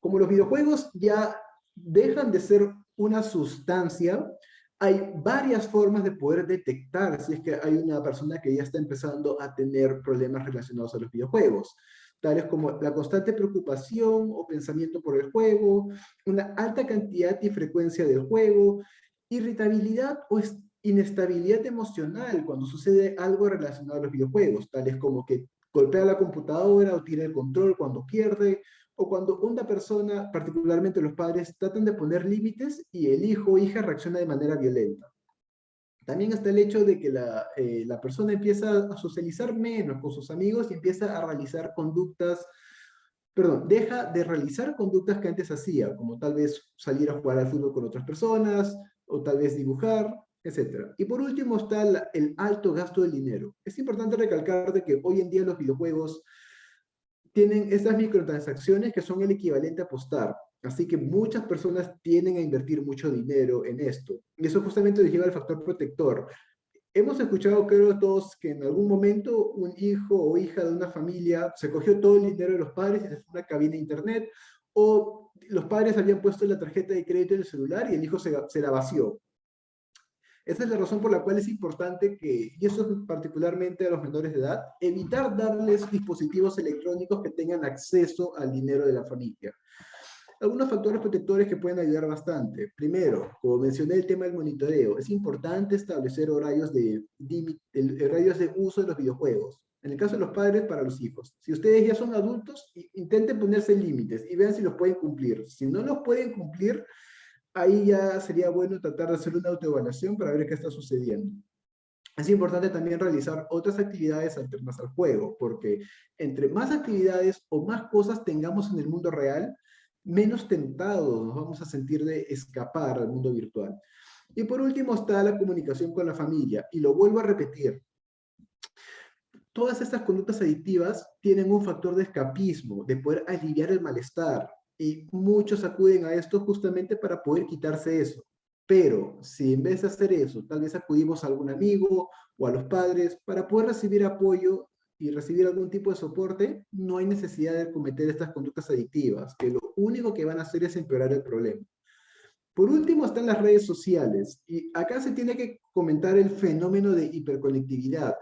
Como los videojuegos ya dejan de ser una sustancia, hay varias formas de poder detectar si es que hay una persona que ya está empezando a tener problemas relacionados a los videojuegos, tales como la constante preocupación o pensamiento por el juego, una alta cantidad y frecuencia del juego, irritabilidad o inestabilidad emocional cuando sucede algo relacionado a los videojuegos, tales como que golpea la computadora o tira el control cuando pierde, o cuando una persona, particularmente los padres, tratan de poner límites y el hijo o hija reacciona de manera violenta. También está el hecho de que la persona empieza a socializar menos con sus amigos y empieza a realizar conductas, perdón, deja de realizar conductas que antes hacía, como tal vez salir a jugar al fútbol con otras personas, o tal vez dibujar, etc. Y por último está el alto gasto del dinero. Es importante recalcar de que hoy en día los videojuegos tienen estas microtransacciones que son el equivalente a apostar. Así que muchas personas tienden a invertir mucho dinero en esto. Y eso justamente les lleva al factor protector. Hemos escuchado, creo todos, que en algún momento un hijo o hija de una familia se cogió todo el dinero de los padres y se fue a una cabina de internet, o los padres habían puesto la tarjeta de crédito en el celular y el hijo se la vació. Esa es la razón por la cual es importante que, y eso es particularmente a los menores de edad, evitar darles dispositivos electrónicos que tengan acceso al dinero de la familia. Algunos factores protectores que pueden ayudar bastante. Primero, como mencioné, el tema del monitoreo. Es importante establecer horarios de uso de los videojuegos. En el caso de los padres, para los hijos. Si ustedes ya son adultos, intenten ponerse límites y vean si los pueden cumplir. Si no los pueden cumplir, ahí ya sería bueno tratar de hacer una autoevaluación para ver qué está sucediendo. Es importante también realizar otras actividades alternas al juego, porque entre más actividades o más cosas tengamos en el mundo real, menos tentados nos vamos a sentir de escapar al mundo virtual. Y por último está la comunicación con la familia, y lo vuelvo a repetir. Todas estas conductas adictivas tienen un factor de escapismo, de poder aliviar el malestar, y muchos acuden a esto justamente para poder quitarse eso. Pero si en vez de hacer eso, tal vez acudimos a algún amigo o a los padres para poder recibir apoyo y recibir algún tipo de soporte, no hay necesidad de cometer estas conductas adictivas, que lo único que van a hacer es empeorar el problema. Por último están las redes sociales, y acá se tiene que comentar el fenómeno de hiperconectividad.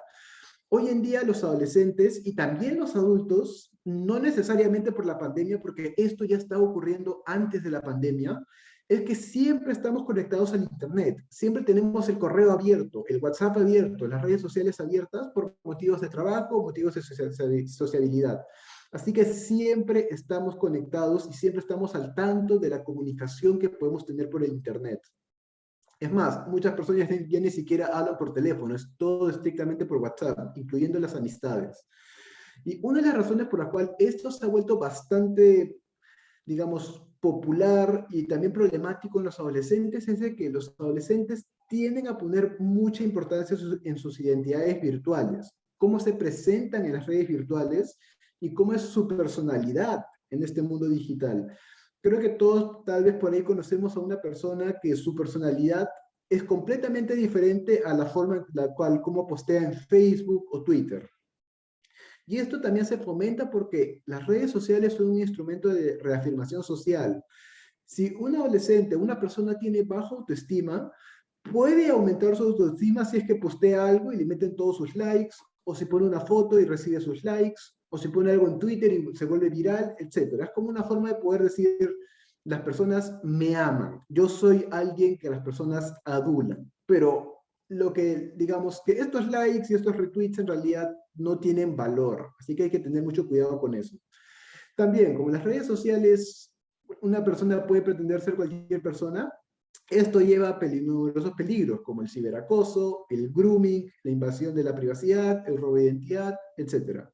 Hoy en día los adolescentes y también los adultos, no necesariamente por la pandemia, porque esto ya estaba ocurriendo antes de la pandemia, es que siempre estamos conectados al Internet, siempre tenemos el correo abierto, el WhatsApp abierto, las redes sociales abiertas por motivos de trabajo, motivos de sociabilidad. Así que siempre estamos conectados y siempre estamos al tanto de la comunicación que podemos tener por el Internet. Es más, muchas personas ya ni siquiera hablan por teléfono, es todo estrictamente por WhatsApp, incluyendo las amistades. Y una de las razones por la cual esto se ha vuelto bastante, digamos, popular y también problemático en los adolescentes es de que los adolescentes tienden a poner mucha importancia en sus identidades virtuales, cómo se presentan en las redes virtuales y cómo es su personalidad en este mundo digital. Creo que todos tal vez por ahí conocemos a una persona que su personalidad es completamente diferente a la forma en la cual como postea en Facebook o Twitter. Y esto también se fomenta porque las redes sociales son un instrumento de reafirmación social. Si un adolescente, una persona tiene baja autoestima, puede aumentar su autoestima si es que postea algo y le meten todos sus likes, o si pone una foto y recibe sus likes, o si pone algo en Twitter y se vuelve viral, etc. Es como una forma de poder decir, las personas me aman, yo soy alguien que las personas adulan, pero lo que, digamos, que estos likes y estos retweets en realidad no tienen valor, así que hay que tener mucho cuidado con eso. También, como las redes sociales una persona puede pretender ser cualquier persona, esto lleva a numerosos peligros, como el ciberacoso, el grooming, la invasión de la privacidad, el robo de identidad, etc.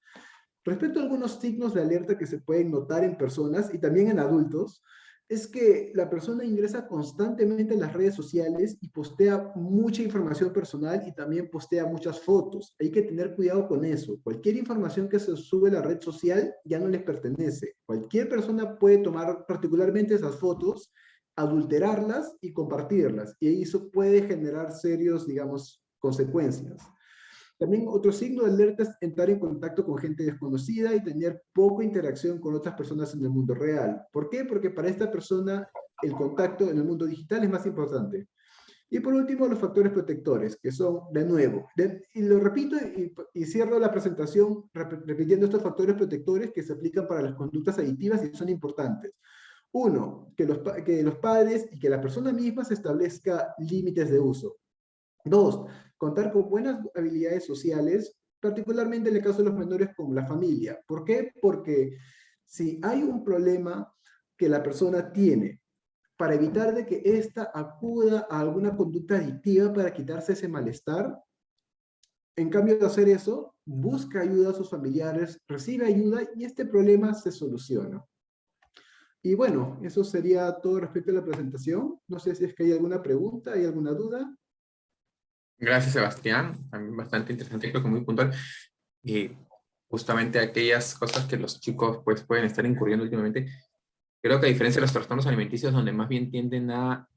Respecto a algunos signos de alerta que se pueden notar en personas y también en adultos, es que la persona ingresa constantemente en las redes sociales y postea mucha información personal y también postea muchas fotos. Hay que tener cuidado con eso. Cualquier información que se sube a la red social ya no les pertenece. Cualquier persona puede tomar particularmente esas fotos, adulterarlas y compartirlas. Y eso puede generar serios, digamos, consecuencias. También otro signo de alerta es entrar en contacto con gente desconocida y tener poca interacción con otras personas en el mundo real. ¿Por qué? Porque para esta persona el contacto en el mundo digital es más importante. Y por último, los factores protectores, que son, de nuevo, y lo repito y cierro la presentación repitiendo estos factores protectores que se aplican para las conductas adictivas y son importantes. Uno, que los padres y que la persona misma se establezca límites de uso. Dos, contar con buenas habilidades sociales, particularmente en el caso de los menores con la familia. ¿Por qué? Porque si hay un problema que la persona tiene, para evitar de que ésta acuda a alguna conducta adictiva para quitarse ese malestar, en cambio de hacer eso, busca ayuda a sus familiares, recibe ayuda y este problema se soluciona. Y bueno, eso sería todo respecto a la presentación. No sé si es que hay alguna pregunta, hay alguna duda. Gracias, Sebastián. También bastante interesante, creo que muy puntual. Y justamente aquellas cosas que los chicos pues, pueden estar incurriendo últimamente, creo que a diferencia de los trastornos alimenticios, donde más bien tienden a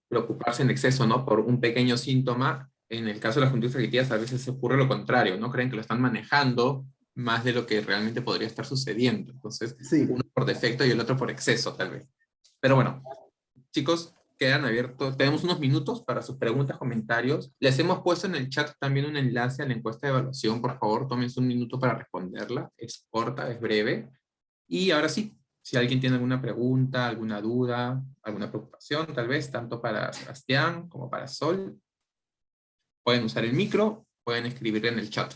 preocuparse en exceso, ¿no? Por un pequeño síntoma, en el caso de las conductas adictivas a veces ocurre lo contrario, ¿no? Creen que lo están manejando más de lo que realmente podría estar sucediendo. Entonces, Sí. uno por defecto y el otro por exceso, tal vez. Pero bueno, chicos, quedan abiertos. Tenemos unos minutos para sus preguntas, comentarios. Les hemos puesto en el chat también un enlace a la encuesta de evaluación. Por favor, tómense un minuto para responderla. Es corta, es breve. Y ahora sí, si alguien tiene alguna pregunta, alguna duda, alguna preocupación, tal vez, tanto para Sebastián como para Sol, pueden usar el micro, pueden escribir en el chat.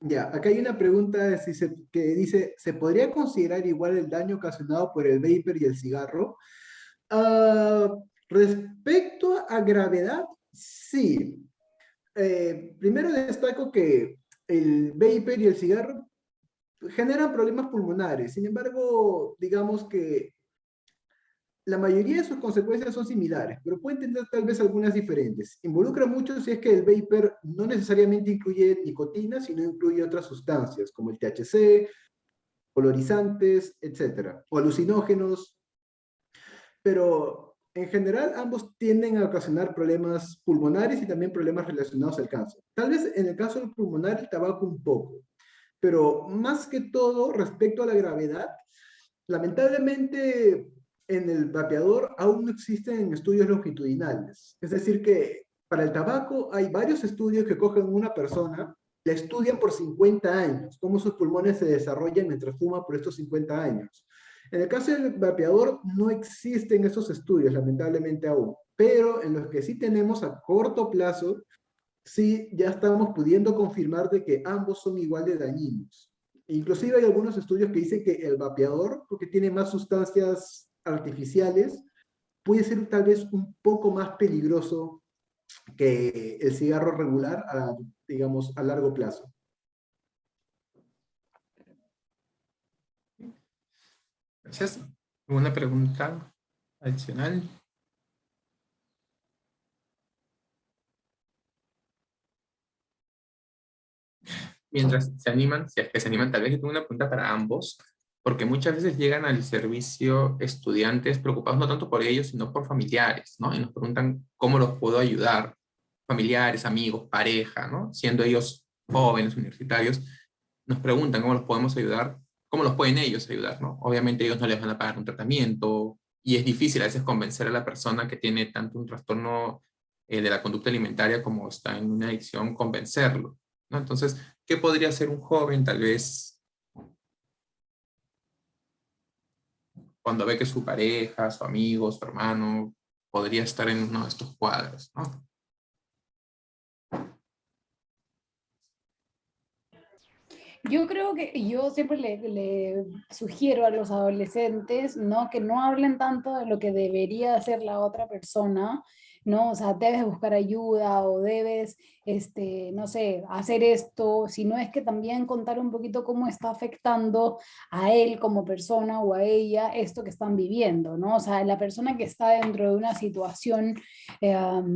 Ya, acá hay una pregunta que dice, ¿se podría considerar igual el daño ocasionado por el vapor y el cigarro? Ah, respecto a gravedad, sí. Primero destaco que el vapor y el cigarro generan problemas pulmonares. Sin embargo, digamos que la mayoría de sus consecuencias son similares, pero pueden tener tal vez algunas diferentes. Involucra mucho si es que el vapor no necesariamente incluye nicotina, sino incluye otras sustancias, como el THC, colorizantes, etcétera, o alucinógenos, pero en general ambos tienden a ocasionar problemas pulmonares y también problemas relacionados al cáncer. Tal vez en el caso del pulmonar el tabaco un poco, pero más que todo respecto a la gravedad, lamentablemente en el vapeador aún no existen estudios longitudinales. Es decir que para el tabaco hay varios estudios que cogen una persona, la estudian por 50 años, cómo sus pulmones se desarrollan mientras fuma por estos 50 años. En el caso del vapeador no existen esos estudios, lamentablemente aún, pero en los que sí tenemos a corto plazo, sí ya estamos pudiendo confirmar de que ambos son igual de dañinos. Inclusive hay algunos estudios que dicen que el vapeador, porque tiene más sustancias artificiales, puede ser tal vez un poco más peligroso que el cigarro regular, digamos, a largo plazo. Gracias. ¿Alguna pregunta adicional? Mientras se animan, si es que se animan, tal vez yo tengo una pregunta para ambos, porque muchas veces llegan al servicio estudiantes preocupados no tanto por ellos, sino por familiares, ¿no? Y nos preguntan cómo los puedo ayudar, familiares, amigos, pareja, ¿no? Siendo ellos jóvenes, universitarios, nos preguntan cómo los podemos ayudar, cómo los pueden ellos ayudar, ¿no? Obviamente ellos no les van a pagar un tratamiento y es difícil a veces convencer a la persona que tiene tanto un trastorno de la conducta alimentaria como está en una adicción, convencerlo, ¿no? Entonces, ¿qué podría hacer un joven tal vez cuando ve que su pareja, su amigo, su hermano podría estar en uno de estos cuadros, ¿no? Yo creo que yo siempre le sugiero a los adolescentes, ¿no? Que no hablen tanto de lo que debería hacer la otra persona, ¿no? O sea, debes buscar ayuda o debes, no sé, hacer esto, sino es que también contar un poquito cómo está afectando a él como persona o a ella esto que están viviendo, ¿no? O sea, la persona que está dentro de una situación,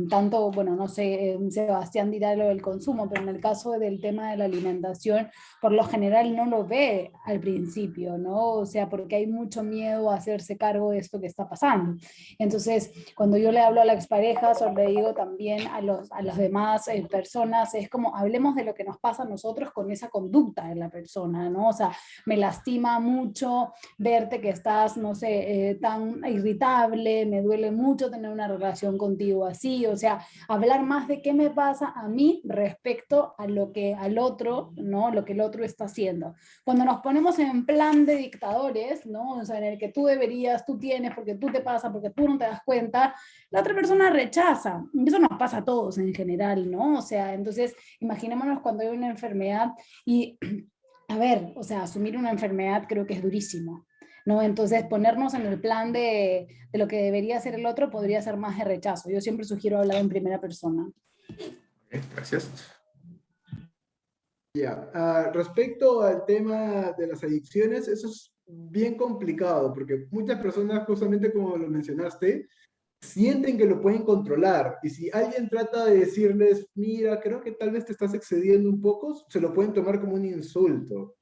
tanto, bueno, no sé, Sebastián dirá lo del consumo, pero en el caso del tema de la alimentación, por lo general no lo ve al principio, ¿no? O sea, porque hay mucho miedo a hacerse cargo de esto que está pasando. Entonces, cuando yo le hablo a la expareja, o le digo también a las demás personas, es como hablemos de lo que nos pasa a nosotros con esa conducta de la persona, ¿no? O sea, me lastima mucho verte que estás, no sé, tan irritable, me duele mucho tener una relación contigo así, o sea, hablar más de qué me pasa a mí respecto a lo que al otro, ¿no? Lo que el otro está haciendo. Cuando nos ponemos en plan de dictadores, ¿no? O sea, en el que tú deberías, tú tienes, porque tú te pasa, porque tú no te das cuenta, la otra persona rechaza. Y eso nos pasa a todos en general, ¿no? O sea, entonces, imaginémonos cuando hay una enfermedad y, a ver, o sea, asumir una enfermedad creo que es durísimo, ¿no? Entonces, ponernos en el plan de lo que debería hacer el otro podría ser más de rechazo. Yo siempre sugiero hablar en primera persona. Okay, gracias. Ya, respecto al tema de las adicciones, eso es bien complicado, porque muchas personas, justamente como lo mencionaste, sienten que lo pueden controlar, y si alguien trata de decirles, mira, creo que tal vez te estás excediendo un poco, se lo pueden tomar como un insulto.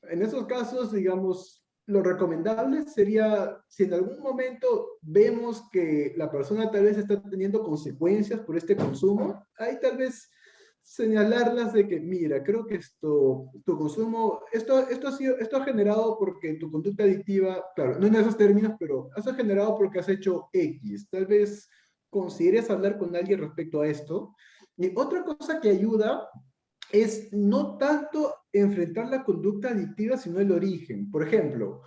En esos casos, digamos, lo recomendable sería, si en algún momento vemos que la persona tal vez está teniendo consecuencias por este consumo, ahí tal vez señalarlas de que, mira, creo que tu consumo, esto ha generado porque tu conducta adictiva, claro, no en esos términos, pero eso ha generado porque has hecho X. Tal vez consideres hablar con alguien respecto a esto. Y otra cosa que ayuda es no tanto enfrentar la conducta adictiva, sino el origen. Por ejemplo,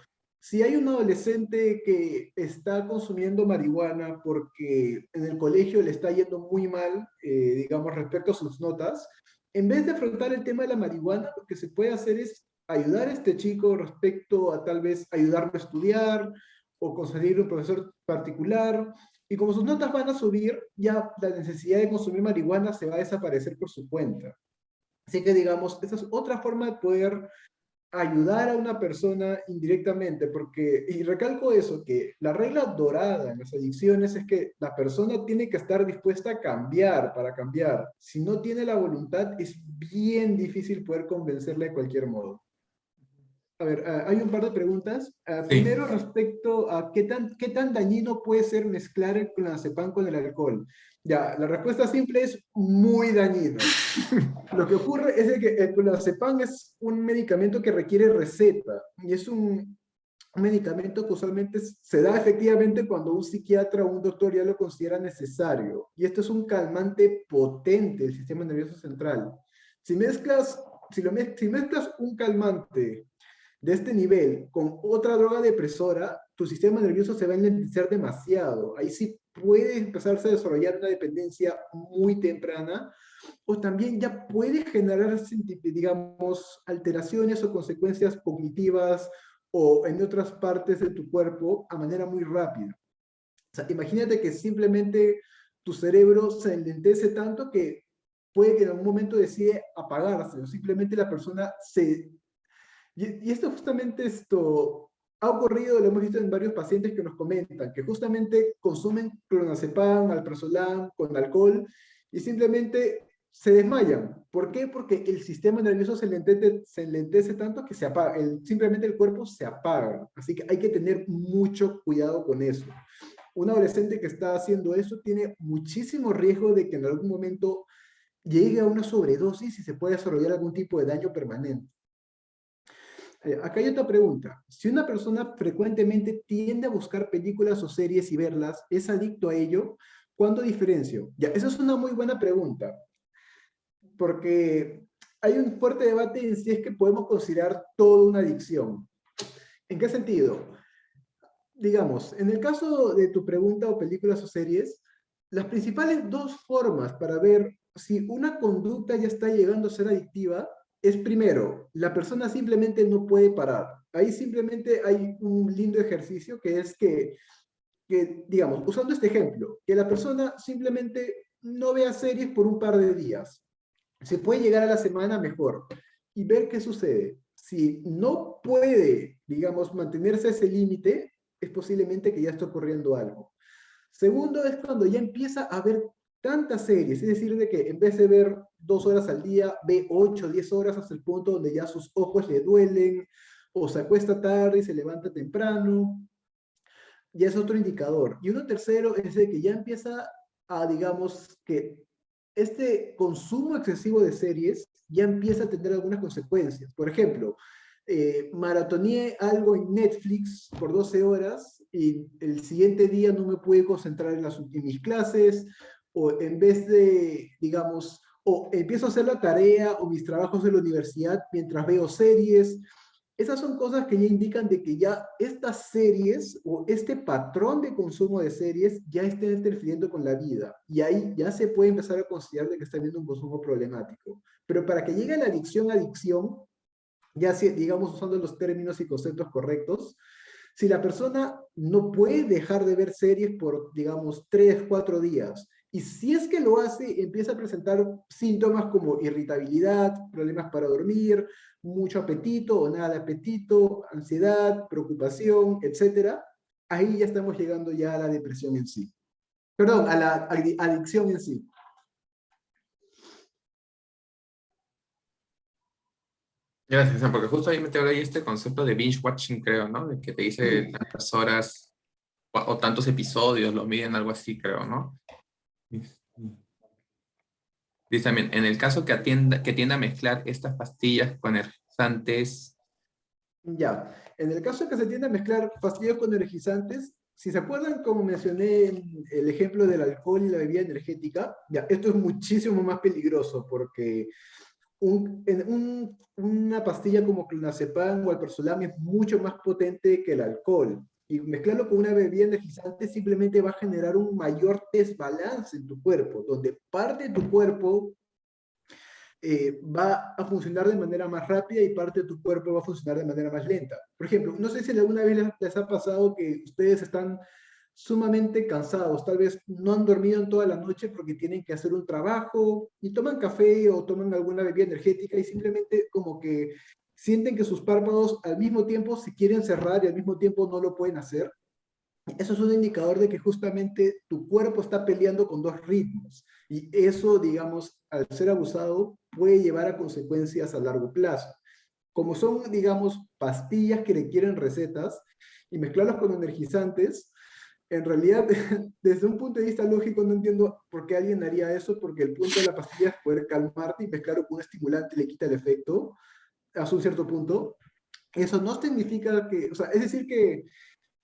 si hay un adolescente que está consumiendo marihuana porque en el colegio le está yendo muy mal, digamos, respecto a sus notas, en vez de afrontar el tema de la marihuana, lo que se puede hacer es ayudar a este chico respecto a tal vez ayudarlo a estudiar o conseguir un profesor particular. Y como sus notas van a subir, ya la necesidad de consumir marihuana se va a desaparecer por su cuenta. Así que, digamos, esa es otra forma de poder ayudar a una persona indirectamente, porque, y recalco eso, que la regla dorada en las adicciones es que la persona tiene que estar dispuesta a cambiar para cambiar. Si no tiene la voluntad, es bien difícil poder convencerla de cualquier modo. A ver, hay un par de preguntas. Sí. Primero, respecto a qué tan dañino puede ser mezclar el clonazepam con el alcohol. Ya, la respuesta simple es muy dañino. Lo que ocurre es que el clonazepam es un medicamento que requiere receta y es un medicamento que usualmente se da efectivamente cuando un psiquiatra o un doctor ya lo considera necesario. Y esto es un calmante potente del sistema nervioso central. Si mezclas, si mezclas un calmante de este nivel con otra droga depresora, tu sistema nervioso se va a enlentecer demasiado. Ahí sí puede empezarse a desarrollar una dependencia muy temprana, o también ya puede generar, digamos, alteraciones o consecuencias cognitivas o en otras partes de tu cuerpo a manera muy rápida. O sea, imagínate que simplemente tu cerebro se enlentece tanto que puede que en algún momento decide apagarse, o simplemente la persona se... Y esto justamente ha ocurrido, lo hemos visto en varios pacientes que nos comentan, que justamente consumen clonazepam, alprazolam con alcohol y simplemente se desmayan. ¿Por qué? Porque el sistema nervioso se enlentece tanto que se apaga, simplemente el cuerpo se apaga. Así que hay que tener mucho cuidado con eso. Un adolescente que está haciendo eso tiene muchísimo riesgo de que en algún momento llegue a una sobredosis y se pueda desarrollar algún tipo de daño permanente. Acá hay otra pregunta. Si una persona frecuentemente tiende a buscar películas o series y verlas, ¿es adicto a ello? ¿Cuándo diferencio? Ya, esa es una muy buena pregunta, porque hay un fuerte debate en si es que podemos considerar toda una adicción. ¿En qué sentido? Digamos, en el caso de tu pregunta o películas o series, las principales dos formas para ver si una conducta ya está llegando a ser adictiva es primero, la persona simplemente no puede parar. Ahí simplemente hay un lindo ejercicio que es que, digamos, usando este ejemplo, que la persona simplemente no vea series por un par de días. Se puede llegar a la semana mejor y ver qué sucede. Si no puede, digamos, mantenerse ese límite, es posiblemente que ya está ocurriendo algo. Segundo es cuando ya empieza a ver tantas series, es decir, de que en vez de ver 2 horas al día, ve 8, 10 horas hasta el punto donde ya sus ojos le duelen, o se acuesta tarde y se levanta temprano, ya es otro indicador. Y uno tercero es de que ya empieza a, digamos, que este consumo excesivo de series ya empieza a tener algunas consecuencias. Por ejemplo, maratoneé algo en Netflix por 12 horas y el siguiente día no me pude concentrar en mis clases, o en vez de, digamos, o empiezo a hacer la tarea o mis trabajos de la universidad mientras veo series. Esas son cosas que ya indican de que ya estas series o este patrón de consumo de series ya está interfiriendo con la vida. Y ahí ya se puede empezar a considerar de que está habiendo un consumo problemático. Pero para que llegue a la adicción, ya si, digamos usando los términos y conceptos correctos, si la persona no puede dejar de ver series por, digamos, 3, 4 días, y si es que lo hace, empieza a presentar síntomas como irritabilidad, problemas para dormir, mucho apetito o nada de apetito, ansiedad, preocupación, etcétera, ahí ya estamos llegando ya a la depresión en sí. Perdón, a la adicción en sí. Gracias, Sam, porque justo ahí me tengo ahí este concepto de binge watching, creo, ¿no? De que te dice tantas horas o tantos episodios, lo miden algo así, creo, ¿no? Dice también, en el caso que tienda a mezclar estas pastillas con energizantes. Ya, en el caso que se tiende a mezclar pastillas con energizantes, si se acuerdan, como mencioné en el ejemplo del alcohol y la bebida energética, ya, esto es muchísimo más peligroso porque una pastilla como clonazepam o alprazolam es mucho más potente que el alcohol. Y mezclarlo con una bebida energizante simplemente va a generar un mayor desbalance en tu cuerpo, donde parte de tu cuerpo va a funcionar de manera más rápida y parte de tu cuerpo va a funcionar de manera más lenta. Por ejemplo, no sé si alguna vez les ha pasado que ustedes están sumamente cansados, tal vez no han dormido en toda la noche porque tienen que hacer un trabajo y toman café o toman alguna bebida energética y simplemente como que sienten que sus párpados al mismo tiempo se quieren cerrar y al mismo tiempo no lo pueden hacer. Eso es un indicador de que justamente tu cuerpo está peleando con dos ritmos y eso, digamos, al ser abusado puede llevar a consecuencias a largo plazo. Como son, digamos, pastillas que requieren recetas y mezclarlas con energizantes, en realidad, desde un punto de vista lógico, no entiendo por qué alguien haría eso, porque el punto de la pastilla es poder calmarte y mezclarlo con un estimulante le quita el efecto hasta un cierto punto. Eso no significa que, o sea, es decir que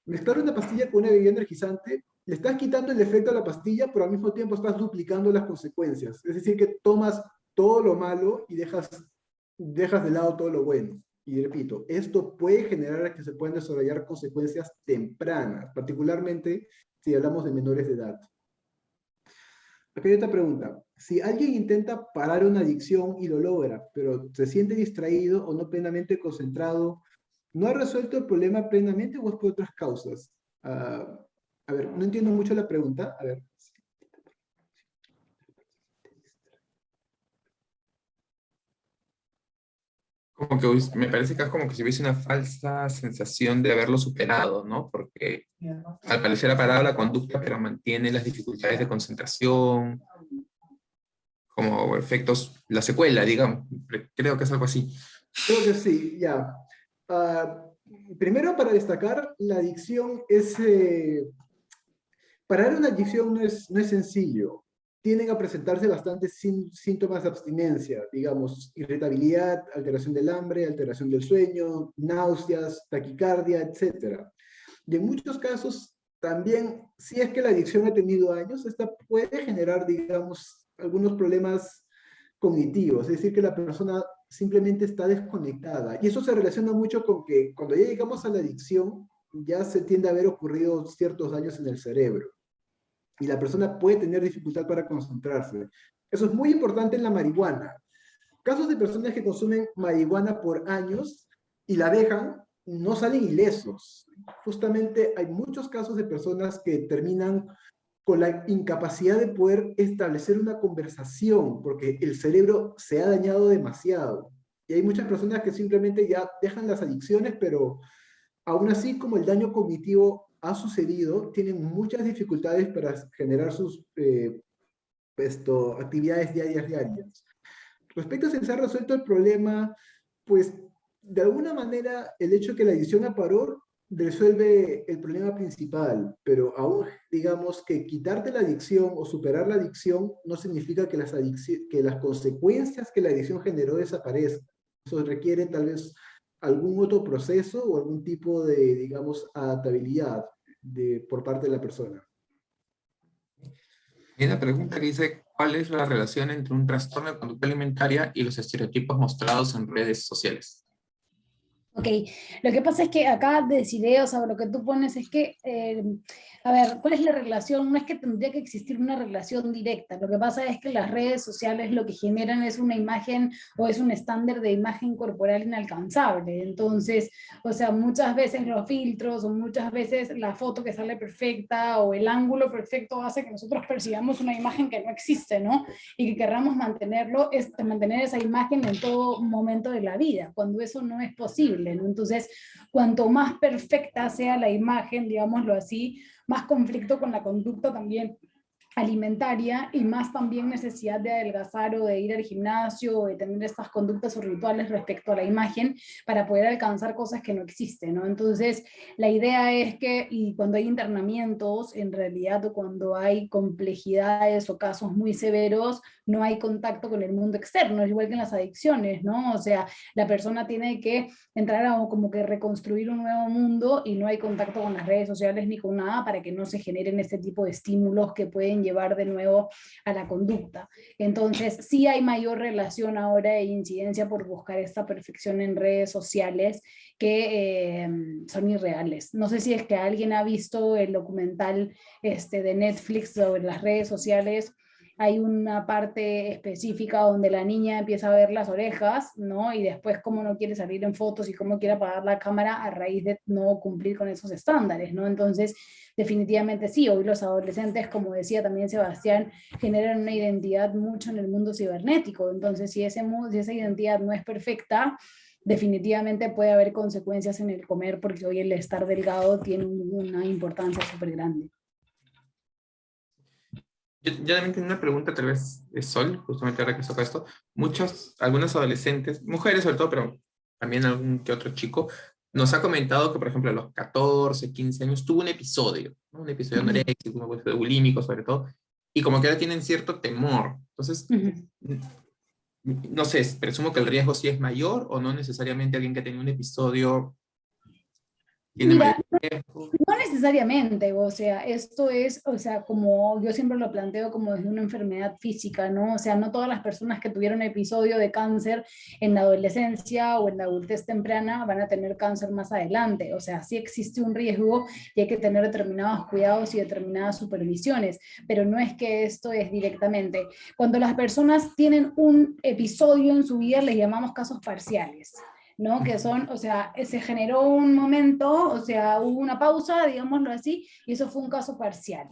mezclar una pastilla con una bebida energizante, le estás quitando el efecto a la pastilla, pero al mismo tiempo estás duplicando las consecuencias. Es decir, que tomas todo lo malo y dejas de lado todo lo bueno. Y repito, esto puede generar que se puedan desarrollar consecuencias tempranas, particularmente si hablamos de menores de edad. Aquí hay otra pregunta. Si alguien intenta parar una adicción y lo logra, pero se siente distraído o no plenamente concentrado, ¿no ha resuelto el problema plenamente o es por otras causas? A ver, no entiendo mucho la pregunta. A ver. como que me parece que es como que si hubiese una falsa sensación de haberlo superado, ¿no? Porque al parecer ha parado la conducta, pero mantiene las dificultades de concentración, como efectos, la secuela, digamos. Creo que es algo así. Creo que sí, ya. Ah, primero, para destacar, la adicción es... parar una adicción no es sencillo. Tienden a presentarse bastantes síntomas de abstinencia, digamos, irritabilidad, alteración del hambre, alteración del sueño, náuseas, taquicardia, etc. Y en muchos casos, también, si es que la adicción ha tenido años, esta puede generar, digamos, algunos problemas cognitivos, es decir, que la persona simplemente está desconectada. Y eso se relaciona mucho con que cuando ya llegamos a la adicción, ya se tiende a haber ocurrido ciertos daños en el cerebro. Y la persona puede tener dificultad para concentrarse. Eso es muy importante en la marihuana. Casos de personas que consumen marihuana por años y la dejan, no salen ilesos. Justamente hay muchos casos de personas que terminan con la incapacidad de poder establecer una conversación, porque el cerebro se ha dañado demasiado. Y hay muchas personas que simplemente ya dejan las adicciones, pero aún así, como el daño cognitivo ha sucedido, tienen muchas dificultades para generar sus actividades diarias. Respecto a si se ha resuelto el problema, pues de alguna manera el hecho de que la adicción a paró resuelve el problema principal, pero aún digamos que quitarte la adicción o superar la adicción no significa que que las consecuencias que la adicción generó desaparezcan. Eso requiere tal vez algún otro proceso o algún tipo de, digamos, adaptabilidad por parte de la persona. Hay una pregunta que dice, ¿cuál es la relación entre un trastorno de conducta alimentaria y los estereotipos mostrados en redes sociales? Ok, lo que pasa es que acá decidí, o sea, lo que tú pones es que, a ver, ¿cuál es la relación? No es que tendría que existir una relación directa, lo que pasa es que las redes sociales lo que generan es una imagen o es un estándar de imagen corporal inalcanzable, entonces, o sea, muchas veces los filtros o muchas veces la foto que sale perfecta o el ángulo perfecto hace que nosotros percibamos una imagen que no existe, ¿no? Y que querramos mantenerlo, mantener esa imagen en todo momento de la vida, cuando eso no es posible, ¿no? Entonces, cuanto más perfecta sea la imagen, digámoslo así, más conflicto con la conducta también alimentaria y más también necesidad de adelgazar o de ir al gimnasio o de tener estas conductas o rituales respecto a la imagen para poder alcanzar cosas que no existen, ¿no? Entonces, la idea es que, y cuando hay internamientos, en realidad, o cuando hay complejidades o casos muy severos, no hay contacto con el mundo externo, es igual que en las adicciones, ¿no? O sea, la persona tiene que entrar a como que reconstruir un nuevo mundo y no hay contacto con las redes sociales ni con nada para que no se generen este tipo de estímulos que pueden llevar de nuevo a la conducta. Entonces, sí hay mayor relación ahora e incidencia por buscar esta perfección en redes sociales que son irreales. No sé si es que alguien ha visto el documental de Netflix sobre las redes sociales. Hay una parte específica donde la niña empieza a ver las orejas, ¿no? Y después cómo no quiere salir en fotos y cómo quiere apagar la cámara a raíz de no cumplir con esos estándares, ¿no? Entonces, definitivamente sí, hoy los adolescentes, como decía también Sebastián, generan una identidad mucho en el mundo cibernético. Entonces, si esa identidad no es perfecta, definitivamente puede haber consecuencias en el comer, porque hoy el estar delgado tiene una importancia súper grande. Yo también tengo una pregunta, tal vez de Sol, justamente ahora que toca esto. Algunos adolescentes, mujeres sobre todo, pero también algún que otro chico, nos ha comentado que, por ejemplo, a los 14, 15 años tuvo un episodio, ¿no? Un episodio anoréxico, un episodio bulímico sobre todo, y como que ahora tienen cierto temor. Entonces, no sé, presumo que el riesgo sí es mayor o no necesariamente alguien que tenga un episodio tiene mayor riesgo. No necesariamente, o sea, esto es, o sea, como yo siempre lo planteo como desde una enfermedad física, ¿no? O sea, no todas las personas que tuvieron episodio de cáncer en la adolescencia o en la adultez temprana van a tener cáncer más adelante, o sea, sí existe un riesgo y hay que tener determinados cuidados y determinadas supervisiones, pero no es que esto es directamente. Cuando las personas tienen un episodio en su vida, les llamamos casos parciales, ¿no? Que son, o sea, se generó un momento, o sea, hubo una pausa, digámoslo así, y eso fue un caso parcial.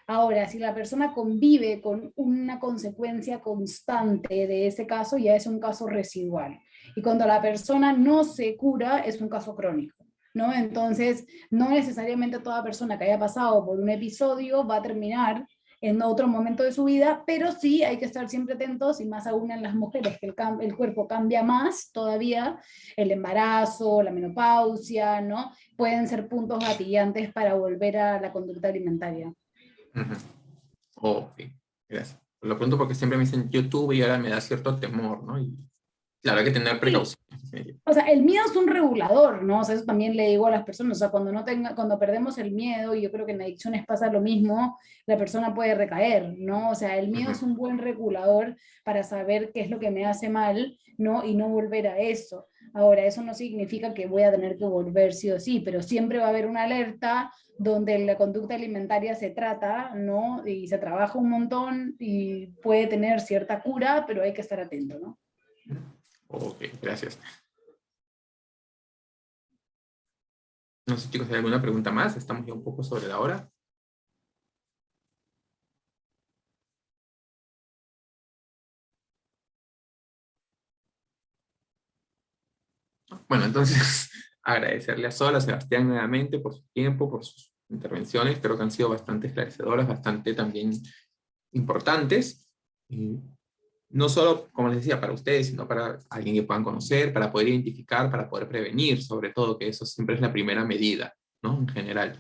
Ahora, si la persona convive con una consecuencia constante de ese caso, ya es un caso residual. Y cuando la persona no se cura, es un caso crónico, ¿no? Entonces, no necesariamente toda persona que haya pasado por un episodio va a terminar en otro momento de su vida, pero sí hay que estar siempre atentos, y más aún en las mujeres, que el cuerpo cambia más todavía, el embarazo, la menopausia, ¿no? Pueden ser puntos gatillantes para volver a la conducta alimentaria. Ujú. Ok, gracias. Lo pregunto porque siempre me dicen, yo tuve y ahora me da cierto temor, ¿no? Y claro, hay que tener precaución. O sea, el miedo es un regulador, ¿no? O sea, eso también le digo a las personas, o sea, cuando perdemos el miedo, y yo creo que en adicciones pasa lo mismo, la persona puede recaer, ¿no? O sea, el miedo es un buen regulador para saber qué es lo que me hace mal, ¿no? Y no volver a eso. Ahora, eso no significa que voy a tener que volver sí o sí, pero siempre va a haber una alerta donde la conducta alimentaria se trata, ¿no? Y se trabaja un montón y puede tener cierta cura, pero hay que estar atento, ¿no? Ok, gracias. No sé, chicos, ¿hay alguna pregunta más? Estamos ya un poco sobre la hora. Bueno, entonces, agradecerle a Sol, a Sebastián nuevamente por su tiempo, por sus intervenciones. Creo que han sido bastante esclarecedoras, bastante también importantes. Y no solo, como les decía, para ustedes, sino para alguien que puedan conocer, para poder identificar, para poder prevenir, sobre todo, que eso siempre es la primera medida, ¿no? En general.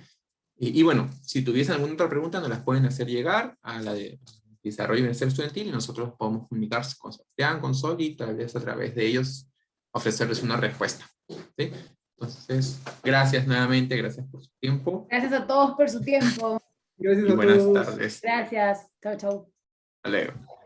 Y bueno, si tuviesen alguna otra pregunta, nos las pueden hacer llegar a la de Desarrollo y Bienestar Estudiantil, y nosotros podemos comunicarse con Sebastián, con Sol, y tal vez a través de ellos ofrecerles una respuesta. ¿Sí? Entonces, gracias nuevamente, gracias por su tiempo. Gracias a todos por su tiempo. Gracias Y a buenas todos. tardes. Gracias. Chao, chao. Hasta luego.